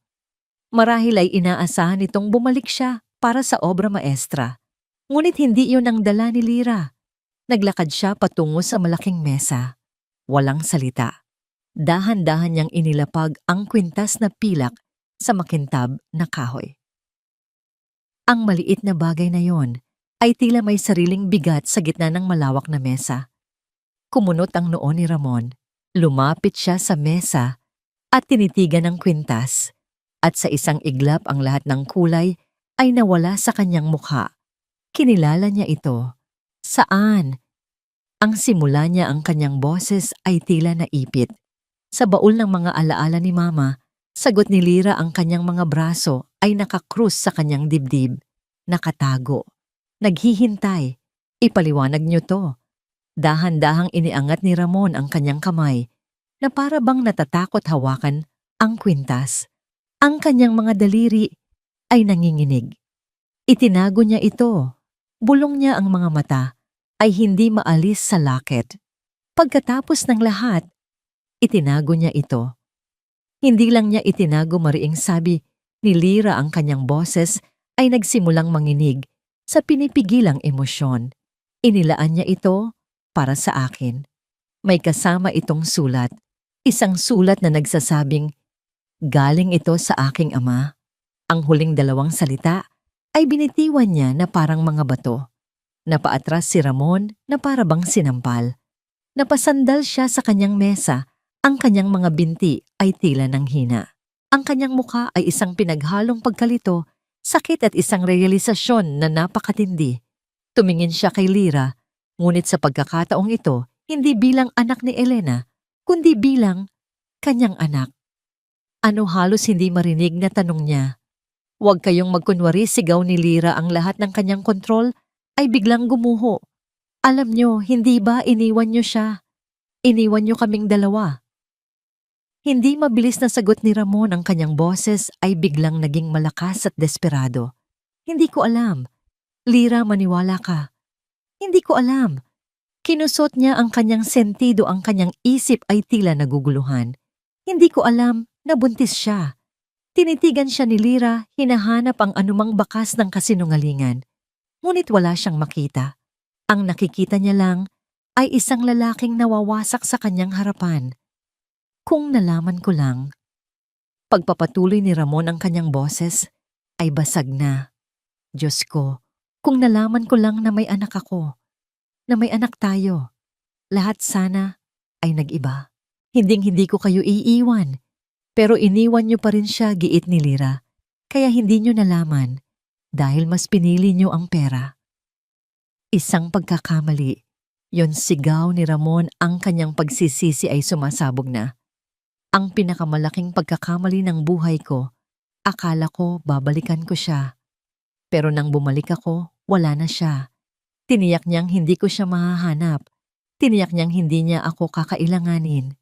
S1: Marahil ay inaasahan nitong bumalik siya para sa obra maestra. Ngunit hindi iyon ang dala ni Lyra. Naglakad siya patungo sa malaking mesa. Walang salita. Dahan-dahan niyang inilapag ang kwintas na pilak sa makintab na kahoy. Ang maliit na bagay na yon ay tila may sariling bigat sa gitna ng malawak na mesa. Kumunot ang noo ni Ramon. Lumapit siya sa mesa at tinitigan ang kwintas. At sa isang iglap ang lahat ng kulay ay nawala sa kanyang mukha. Kinilala niya ito. Saan? Ang simula niya, ang kanyang boses ay tila naipit. Sa baul ng mga alaala ni Mama, sagot ni Lyra, ang kanyang mga braso ay nakakrus sa kanyang dibdib. Nakatago. Naghihintay. Ipaliwanag niyo to. Dahan-dahang iniangat ni Ramon ang kanyang kamay na para bang natatakot hawakan ang kwintas. Ang kanyang mga daliri ay nanginginig. Itinago niya ito. Bulong niya ang mga mata ay hindi maalis sa laket. Pagkatapos ng lahat, itinago niya ito. Hindi lang niya itinago, mariing sabi ni Lyra, ang kanyang boses ay nagsimulang manginig sa pinipigilang emosyon. Inilaan niya ito para sa akin. May kasama itong sulat. Isang sulat na nagsasabing, galing ito sa aking ama. Ang huling dalawang salita ay binitiwan niya na parang mga bato. Napaatras si Ramon na para bang sinampal. Napasandal siya sa kanyang mesa, ang kanyang mga binti ay tila ng hina. Ang kanyang mukha ay isang pinaghalong pagkalito, sakit at isang realisasyon na napakatindi. Tumingin siya kay Lyra, ngunit sa pagkakataong ito, hindi bilang anak ni Elena, kundi bilang kanyang anak. Ano halos hindi marinig na tanong niya. Huwag kayong magkunwari, sigaw ni Lyra. Ang lahat ng kanyang kontrol ay biglang gumuho. Alam niyo, hindi ba iniwan niyo siya? Iniwan niyo kaming dalawa. Hindi mabilis na sagot ni Ramon, ang kanyang boses ay biglang naging malakas at desperado. Hindi ko alam. Lyra, maniwala ka. Hindi ko alam. Kinusot niya ang kanyang sentido, ang kanyang isip ay tila naguguluhan. Hindi ko alam nabuntis siya. Tinitigan siya ni Lyra, hinahanap ang anumang bakas ng kasinungalingan. Ngunit wala siyang makita. Ang nakikita niya lang ay isang lalaking nawawasak sa kanyang harapan. Kung nalaman ko lang, pagpapatuloy ni Ramon ang kanyang boses ay basag na. Diyos ko, kung nalaman ko lang na may anak ako, na may anak tayo, lahat sana ay nag-iba. Hinding-hindi ko kayo iiwan, pero iniwan niyo pa rin siya, giit ni Lyra. Kaya hindi niyo nalaman dahil mas pinili niyo ang pera. Isang pagkakamali, yon sigaw ni Ramon, ang kanyang pagsisisi ay sumasabog na. Ang pinakamalaking pagkakamali ng buhay ko, akala ko babalikan ko siya. Pero nang bumalik ako, wala na siya. Tiniyak niyang hindi ko siya mahahanap. Tiniyak niyang hindi niya ako kakailanganin.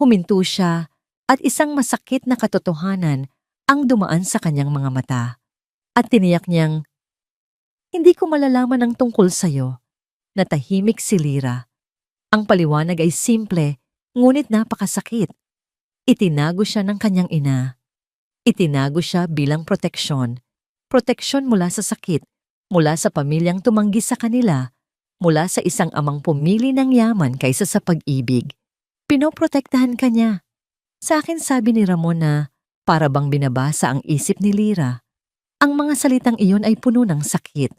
S1: Huminto siya at isang masakit na katotohanan ang dumaan sa kanyang mga mata. At tiniyak niyang, hindi ko malalaman ang tungkol sa'yo. Natahimik si Lyra. Ang paliwanag ay simple, ngunit napakasakit. Itinago siya ng kanyang ina. Itinago siya bilang proteksyon. Proteksyon mula sa sakit, mula sa pamilyang tumanggi sa kanila, mula sa isang amang pumili ng yaman kaysa sa pag-ibig. Pinoprotektahan ka niya. Sa akin sabi ni Ramon na para bang binabasa ang isip ni Lyra. Ang mga salitang iyon ay puno ng sakit.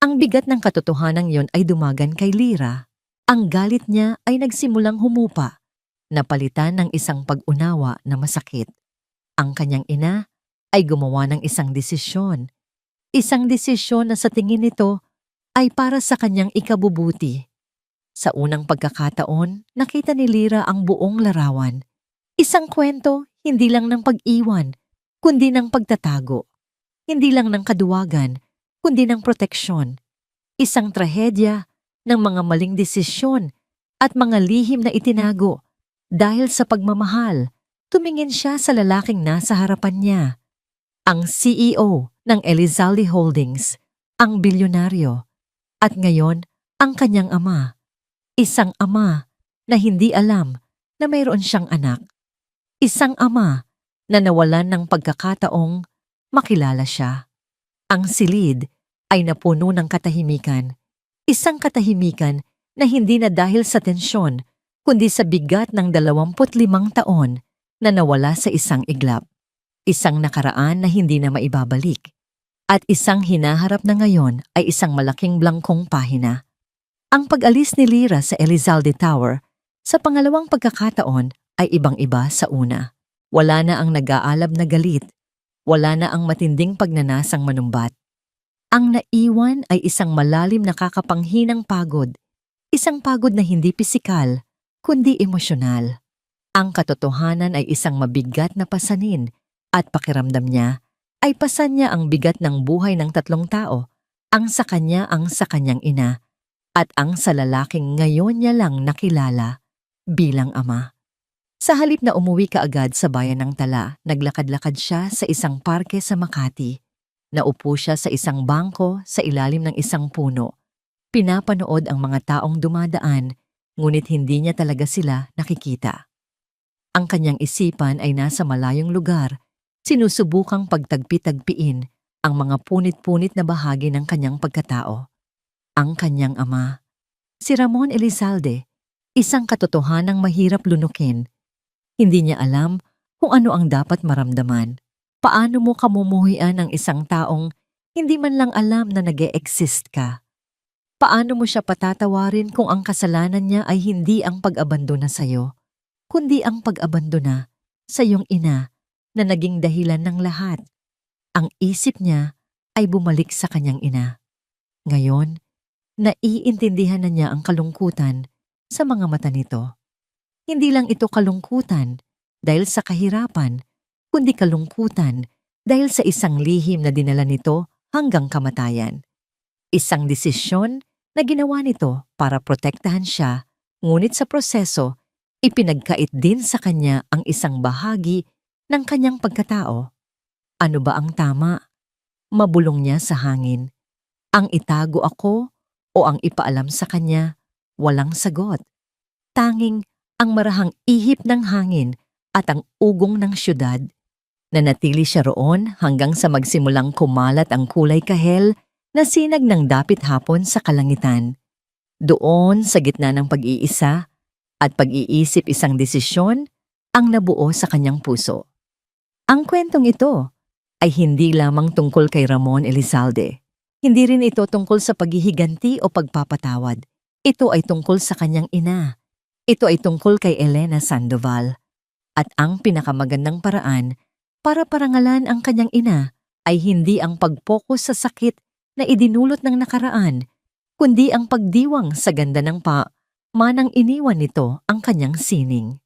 S1: Ang bigat ng katotohanan iyon ay dumagan kay Lyra. Ang galit niya ay nagsimulang humupa, napalitan ng isang pag-unawa na masakit. Ang kanyang ina ay gumawa ng isang desisyon. Isang desisyon na sa tingin nito ay para sa kanyang ikabubuti. Sa unang pagkakataon, nakita ni Lyra ang buong larawan. Isang kwento, hindi lang ng pag-iwan, kundi ng pagtatago. Hindi lang ng kaduwagan, kundi ng proteksyon. Isang trahedya ng mga maling desisyon at mga lihim na itinago. Dahil sa pagmamahal, tumingin siya sa lalaking nasa harapan niya. Ang CEO ng Elizalde Holdings, ang bilyonaryo, at ngayon ang kanyang ama. Isang ama na hindi alam na mayroon siyang anak. Isang ama na nawalan ng pagkakataong makilala siya. Ang silid ay napuno ng katahimikan. Isang katahimikan na hindi na dahil sa tensyon, kundi sa bigat ng 25 taon na nawala sa isang iglap. Isang nakaraan na hindi na maibabalik. At isang hinaharap na ngayon ay isang malaking blangkong pahina. Ang pag-alis ni Lyra sa Elizalde Tower sa pangalawang pagkakataon ay ibang-iba sa una. Wala na ang nag-aalab na galit. Wala na ang matinding pagnanasang manumbat. Ang naiwan ay isang malalim na kakapanghinang pagod. Isang pagod na hindi pisikal, kundi emosyonal. Ang katotohanan ay isang mabigat na pasanin at pakiramdam niya ay pasan niya ang bigat ng buhay ng 3 tao, ang sa kanya, ang sa kanyang ina, at ang sa lalaking ngayon niya lang nakilala bilang ama. Sa halip na umuwi kaagad sa bayan ng Tala, naglakad-lakad siya sa isang parke sa Makati. Naupo siya sa isang bangko sa ilalim ng isang puno. Pinapanood ang mga taong dumadaan, ngunit hindi niya talaga sila nakikita. Ang kanyang isipan ay nasa malayong lugar, sinusubukang pagtagpi-tagpiin ang mga punit-punit na bahagi ng kanyang pagkatao. Ang kanyang ama, si Ramon Elizalde, isang katotohanang mahirap lunukin. Hindi niya alam kung ano ang dapat maramdaman. Paano mo kamumuhian ang isang taong hindi man lang alam na nag-e-exist ka? Paano mo siya patatawarin kung ang kasalanan niya ay hindi ang pag-abandona sa'yo, kundi ang pag-abandona sa iyong ina na naging dahilan ng lahat? Ang isip niya ay bumalik sa kanyang ina. Ngayon, naiintindihan na niya ang kalungkutan sa mga mata nito. Hindi lang ito kalungkutan dahil sa kahirapan, kundi kalungkutan dahil sa isang lihim na dinala nito hanggang kamatayan. Isang desisyon na ginawa nito para protektahan siya, ngunit sa proseso, ipinagkait din sa kanya ang isang bahagi ng kanyang pagkatao. Ano ba ang tama? Mabulong niya sa hangin. Ang itago ako o ang ipaalam sa kanya, walang sagot. Tanging ang marahang ihip ng hangin at ang ugong ng syudad. Nanatili siya roon hanggang sa magsimulang kumalat ang kulay kahel na sinag ng dapit hapon sa kalangitan. Doon sa gitna ng pag-iisa at pag-iisip isang desisyon ang nabuo sa kanyang puso. Ang kwentong ito ay hindi lamang tungkol kay Ramon Elizalde. Hindi rin ito tungkol sa paghihiganti o pagpapatawad. Ito ay tungkol sa kanyang ina. Ito ay tungkol kay Elena Sandoval. At ang pinakamagandang paraan para parangalan ang kanyang ina ay hindi ang pag-focus sa sakit na idinulot ng nakaraan, kundi ang pagdiwang sa ganda ng manang iniwan nito ang kanyang sining.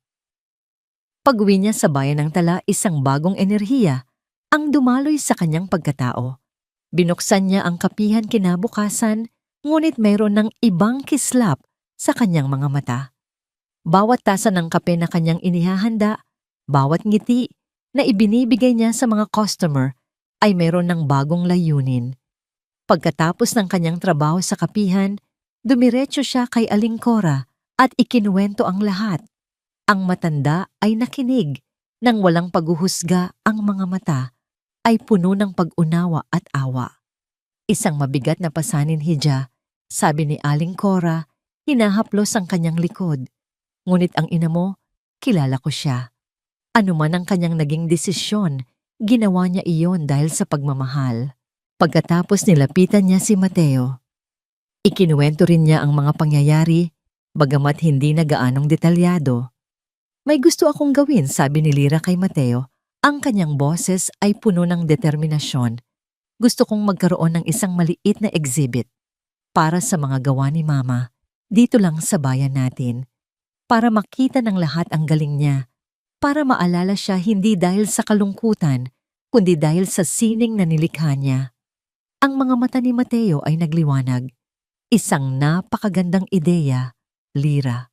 S1: Pag-uwi niya sa bayan ng Tala, isang bagong enerhiya ang dumaloy sa kanyang pagkatao. Binuksan niya ang kapihan kinabukasan, ngunit mayroon ng ibang kislap sa kanyang mga mata. Bawat tasa ng kape na kanyang inihahanda, bawat ngiti na ibinibigay niya sa mga customer ay mayroon ng bagong layunin. Pagkatapos ng kanyang trabaho sa kapihan, dumiretso siya kay Aling Cora at ikinuwento ang lahat. Ang matanda ay nakinig, nang walang paghuhusga ang mga mata ay puno ng pag-unawa at awa. Isang mabigat na pasaninhidya, sabi ni Aling Cora, hinahaplos ang kanyang likod. Ngunit ang ina mo, kilala ko siya. Ano man ang kanyang naging desisyon, ginawa niya iyon dahil sa pagmamahal. Pagkatapos nilapitan niya si Mateo, ikinuwento rin niya ang mga pangyayari, bagamat hindi na gaanong detalyado. May gusto akong gawin, sabi ni Lira kay Mateo. Ang kanyang boses ay puno ng determinasyon. Gusto kong magkaroon ng isang maliit na exhibit para sa mga gawa ni Mama dito lang sa bayan natin. Para makita ng lahat ang galing niya. Para maalala siya hindi dahil sa kalungkutan, kundi dahil sa sining na nilikha niya. Ang mga mata ni Mateo ay nagliwanag. Isang napakagandang ideya, Lira.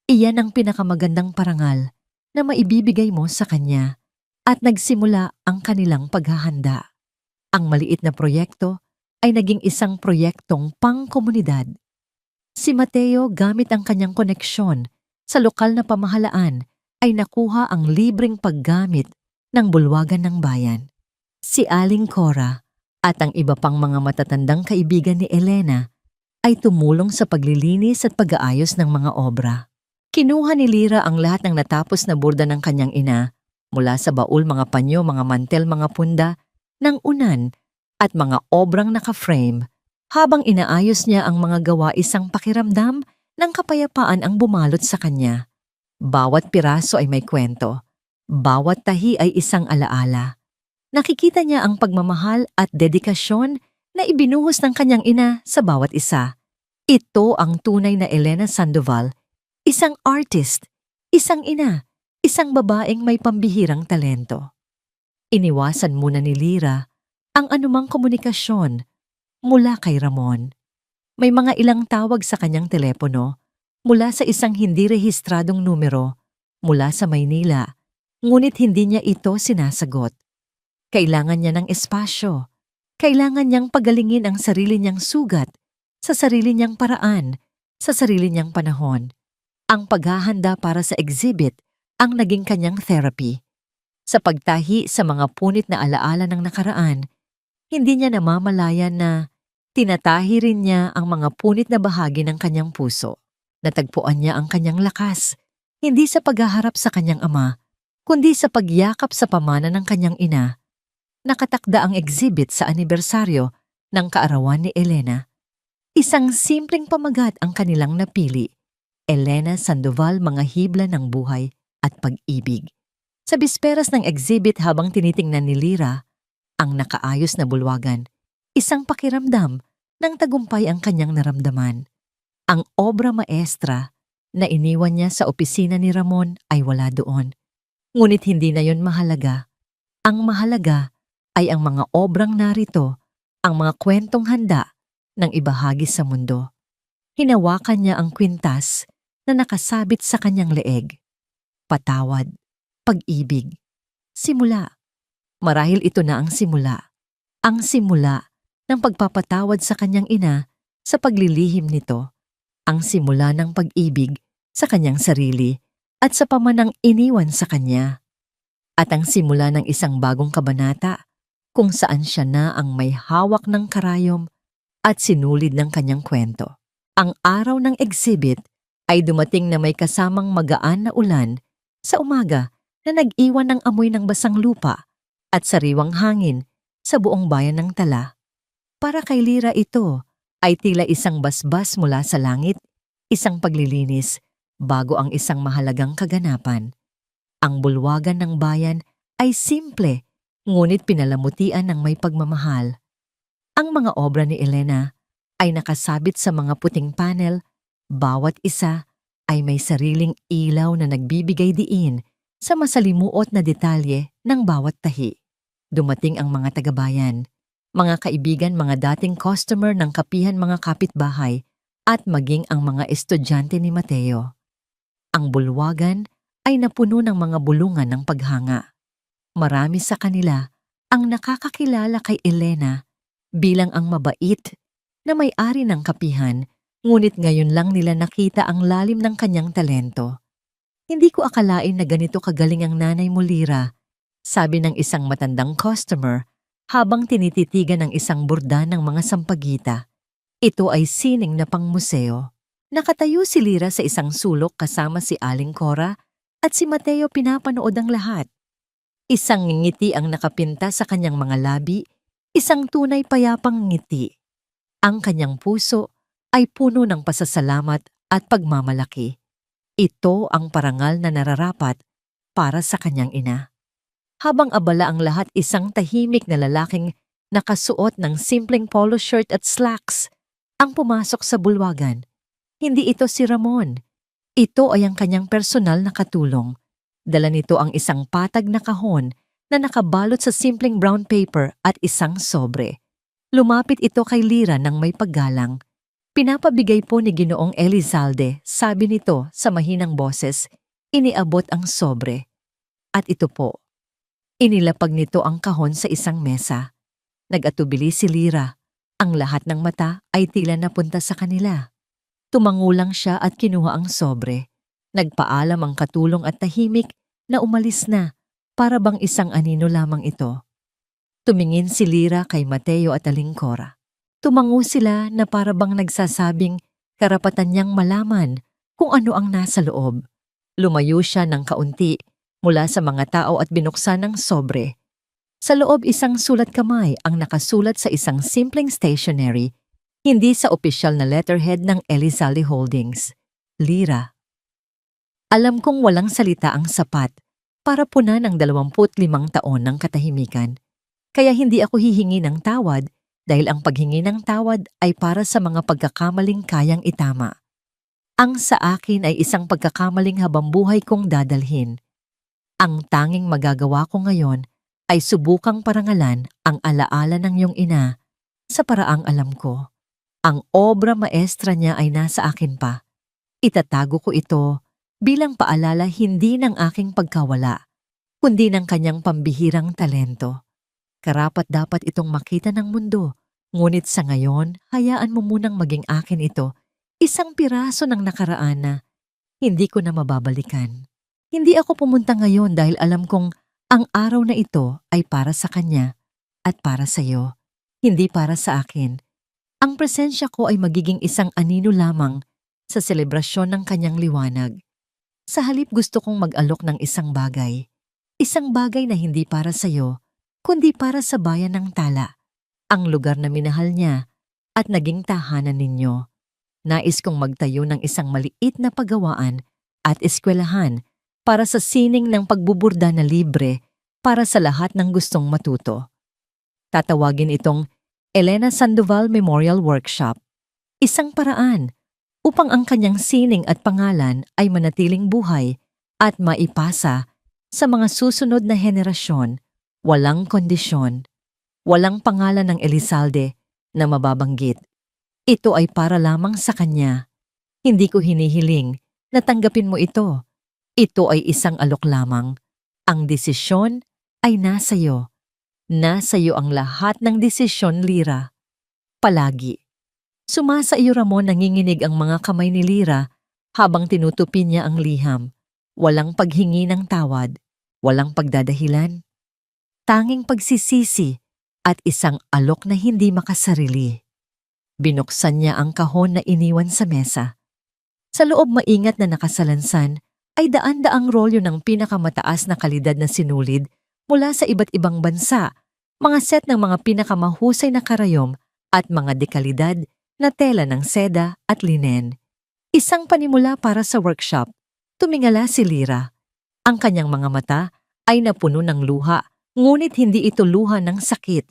S1: Iyan ang pinakamagandang parangal na maibibigay mo sa kanya. At nagsimula ang kanilang paghahanda. Ang maliit na proyekto ay naging isang proyektong pang-komunidad. Si Mateo, gamit ang kanyang koneksyon sa lokal na pamahalaan, ay nakuha ang libreng paggamit ng bulwagan ng bayan. Si Aling Cora at ang iba pang mga matatandang kaibigan ni Elena ay tumulong sa paglilinis at pag-aayos ng mga obra. Kinuha ni Lira ang lahat ng natapos na burda ng kanyang ina, mula sa baul, mga panyo, mga mantel, mga punda, ng unan at mga obrang naka-frame. Habang inaayos niya ang mga gawa, isang pakiramdam ng kapayapaan ang bumalot sa kanya. Bawat piraso ay may kwento. Bawat tahi ay isang alaala. Nakikita niya ang pagmamahal at dedikasyon na ibinuhos ng kanyang ina sa bawat isa. Ito ang tunay na Elena Sandoval, isang artist, isang ina, isang babaeng may pambihirang talento. Iniwasan muna ni Lira ang anumang komunikasyon mula kay Ramon. May mga ilang tawag sa kanyang telepono mula sa isang hindi rehistradong numero mula sa Maynila, ngunit hindi niya ito sinasagot. Kailangan niya ng espasyo. Kailangan niyang pagalingin ang sarili niyang sugat sa sarili niyang paraan, sa sarili niyang panahon. Ang paghahanda para sa exhibit ang naging kanyang therapy. Sa pagtahi sa mga punit na alaala ng nakaraan, hindi niya namamalayan na tinatahi rin niya ang mga punit na bahagi ng kanyang puso. Natagpuan niya ang kanyang lakas, hindi sa paghaharap sa kanyang ama, kundi sa pagyakap sa pamana ng kanyang ina. Nakatakda ang exhibit sa anibersaryo ng kaarawan ni Elena. Isang simpleng pamagat ang kanilang napili. Elena Sandoval, mga hibla ng buhay at pag-ibig. Sa bisperas ng exhibit, habang tinitingnan ni Lira ang nakaayos na bulwagan, isang pakiramdam ng tagumpay ang kanyang naramdaman. Ang obra maestra na iniwan niya sa opisina ni Ramon ay wala doon. Ngunit hindi na yon mahalaga. Ang mahalaga ay ang mga obrang narito, ang mga kwentong handa ng ibahagi sa mundo. Hinawakan niya ang kwintas na nakasabit sa kanyang leeg. Patawad, pag-ibig, simula. Marahil ito na ang simula. Ang simula ng pagpapatawad sa kanyang ina sa paglilihim nito. Ang simula ng pag-ibig sa kanyang sarili at sa pamanang iniwan sa kanya. At ang simula ng isang bagong kabanata kung saan siya na ang may hawak ng karayom at sinulid ng kanyang kwento. Ang araw ng exhibit ay dumating na may kasamang magaan na ulan sa umaga na nag-iwan ng amoy ng basang lupa at sariwang hangin sa buong bayan ng Tala. Para kay Lira ito ay tila isang basbas mula sa langit, isang paglilinis bago ang isang mahalagang kaganapan. Ang bulwagan ng bayan ay simple, ngunit pinalamutian ng may pagmamahal. Ang mga obra ni Elena ay nakasabit sa mga puting panel, bawat isa ay may sariling ilaw na nagbibigay diin sa masalimuot na detalye ng bawat tahi. Dumating ang mga tagabayan, mga kaibigan, mga dating customer ng kapihan, mga kapitbahay, at maging ang mga estudyante ni Mateo. Ang bulwagan ay napuno ng mga bulungan ng paghanga. Marami sa kanila ang nakakakilala kay Elena bilang ang mabait na may-ari ng kapihan, ngunit ngayon lang nila nakita ang lalim ng kanyang talento. Hindi ko akalain na ganito kagaling ang nanay mo, Lira, sabi ng isang matandang customer habang tinititigan ng isang burda ng mga sampagita. Ito ay sining na pangmuseo. Nakatayo si Lira sa isang sulok kasama si Aling Cora at si Mateo, pinapanood ang lahat. Isang ngiti ang nakapinta sa kanyang mga labi, isang tunay payapang ngiti. Ang kanyang puso ay puno ng pasasalamat at pagmamalaki. Ito ang parangal na nararapat para sa kanyang ina. Habang abala ang lahat, isang tahimik na lalaking nakasuot ng simpleng polo shirt at slacks ang pumasok sa bulwagan. Hindi ito si Ramon. Ito ay ang kanyang personal na katulong. Dala nito ang isang patag na kahon na nakabalot sa simpleng brown paper at isang sobre. Lumapit ito kay Lira ng may paggalang. Pinapabigay po ni Ginoong Elizalde, sabi nito sa mahinang boses, iniabot ang sobre. At ito po. Inilapag nito ang kahon sa isang mesa. Nag-atubili si Lira. Ang lahat ng mata ay tila napunta sa kanila. Tumangulang siya at kinuha ang sobre. Nagpaalam ang katulong at tahimik na umalis na, para bang isang anino lamang ito. Tumingin si Lira kay Mateo at Aling Cora. Tumango sila na para bang nagsasabing karapatan niyang malaman kung ano ang nasa loob. Lumayo siya ng kaunti mula sa mga tao at binuksan ang sobre. Sa loob, isang sulat kamay ang nakasulat sa isang simpleng stationery, hindi sa opisyal na letterhead ng Elizalde Holdings. Lira. Alam kong walang salita ang sapat para punan ng 25 taon ng katahimikan. Kaya hindi ako hihingi ng tawad dahil ang paghingi ng tawad ay para sa mga pagkakamaling kayang itama. Ang sa akin ay isang pagkakamaling habang buhay kong dadalhin. Ang tanging magagawa ko ngayon ay subukang parangalan ang alaala ng iyong ina sa paraang alam ko. Ang obra maestra niya ay nasa akin pa. Itatago ko ito bilang paalala hindi ng aking pagkawala, kundi ng kanyang pambihirang talento. Karapat-dapat itong makita ng mundo, ngunit sa ngayon, hayaan mo munang maging akin ito, isang piraso ng nakaraan na hindi ko na mababalikan. Hindi ako pumunta ngayon dahil alam kong ang araw na ito ay para sa kanya at para sa iyo, hindi para sa akin. Ang presensya ko ay magiging isang anino lamang sa selebrasyon ng kanyang liwanag. Sa halip, gusto kong mag-alok ng isang bagay na hindi para sa iyo, kundi para sa bayan ng Tala, ang lugar na minahal niya at naging tahanan ninyo. Nais kong magtayo ng isang maliit na paggawaan at eskwelahan para sa sining ng pagbuburda na libre para sa lahat ng gustong matuto. Tatawagin itong Elena Sandoval Memorial Workshop. Isang paraan upang ang kanyang sining at pangalan ay manatiling buhay at maipasa sa mga susunod na henerasyon. Walang kondisyon, walang pangalan ng Elizalde na mababanggit. Ito ay para lamang sa kanya. Hindi ko hinihiling na tanggapin mo ito. Ito ay isang alok lamang. Ang desisyon ay nasa iyo. Nasa iyo ang lahat ng desisyon, Lira. Palagi. Sumasa iyo, Ramon, nanginginig ang mga kamay ni Lira habang tinutupi niya ang liham. Walang paghingi ng tawad, walang pagdadahilan. Tanging pagsisisi at isang alok na hindi makasarili. Binuksan niya ang kahon na iniwan sa mesa. Sa loob maingat na nakasalansan ay daan-daang rolyo ng pinakamataas na kalidad na sinulid mula sa iba't ibang bansa, mga set ng mga pinakamahusay na karayom at mga dekalidad na tela ng seda at linen. Isang panimula para sa workshop. Tumingala si Lyra. Ang kanyang mga mata ay napuno ng luha, ngunit hindi ito luha ng sakit.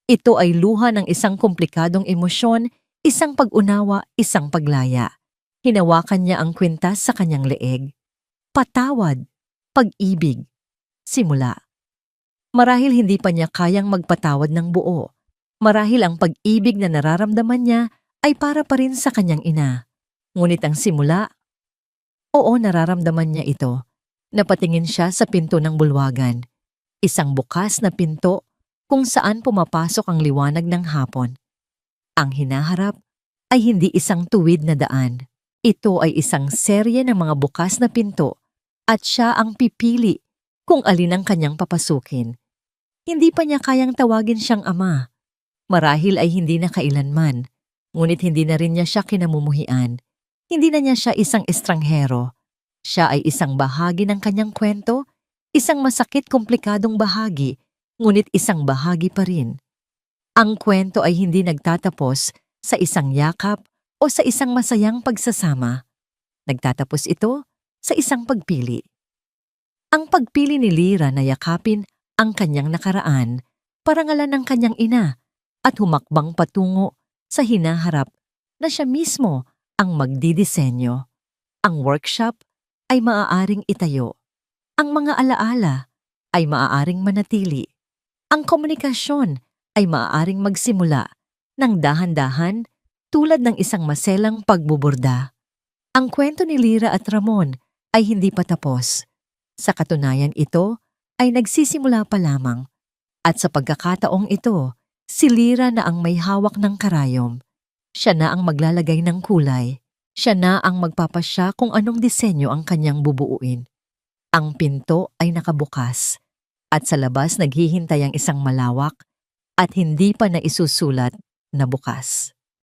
S1: Ito ay luha ng isang komplikadong emosyon, isang pag-unawa, isang paglaya. Hinawakan niya ang kwintas sa kanyang leeg. Patawad, pag-ibig, simula. Marahil hindi pa niya kayang magpatawad ng buo. Marahil ang pag-ibig na nararamdaman niya ay para pa rin sa kanyang ina. Ngunit ang simula, oo, nararamdaman niya ito. Napatingin siya sa pinto ng bulwagan. Isang bukas na pinto kung saan pumapasok ang liwanag ng hapon. Ang hinaharap ay hindi isang tuwid na daan. Ito ay isang serye ng mga bukas na pinto at siya ang pipili kung alin ang kanyang papasukin. Hindi pa niya kayang tawagin siyang ama. Marahil ay hindi na kailanman, ngunit hindi na rin niya siya kinamumuhian. Hindi na niya siya isang estranghero. Siya ay isang bahagi ng kanyang kwento, isang masakit komplikadong bahagi, ngunit isang bahagi pa rin. Ang kwento ay hindi nagtatapos sa isang yakap o sa isang masayang pagsasama. Nagtatapos ito sa isang pagpili. Ang pagpili ni Lyra na yakapin ang kanyang nakaraan, parangalan ng kanyang ina, at humakbang patungo sa hinaharap na siya mismo ang magdidisenyo. Ang workshop ay maaaring itayo. Ang mga alaala ay maaaring manatili. Ang komunikasyon ay maaaring magsimula ng dahan-dahan tulad ng isang maselang pagbuburda. Ang kwento ni Lyra at Ramon ay hindi pa tapos. Sa katunayan ito ay nagsisimula pa lamang. At sa pagkakataong ito, si Lyra na ang may hawak ng karayom. Siya na ang maglalagay ng kulay. Siya na ang magpapasya kung anong disenyo ang kanyang bubuuin. Ang pinto ay nakabukas at sa labas naghihintay ang isang malawak at hindi pa naisusulat na bukas.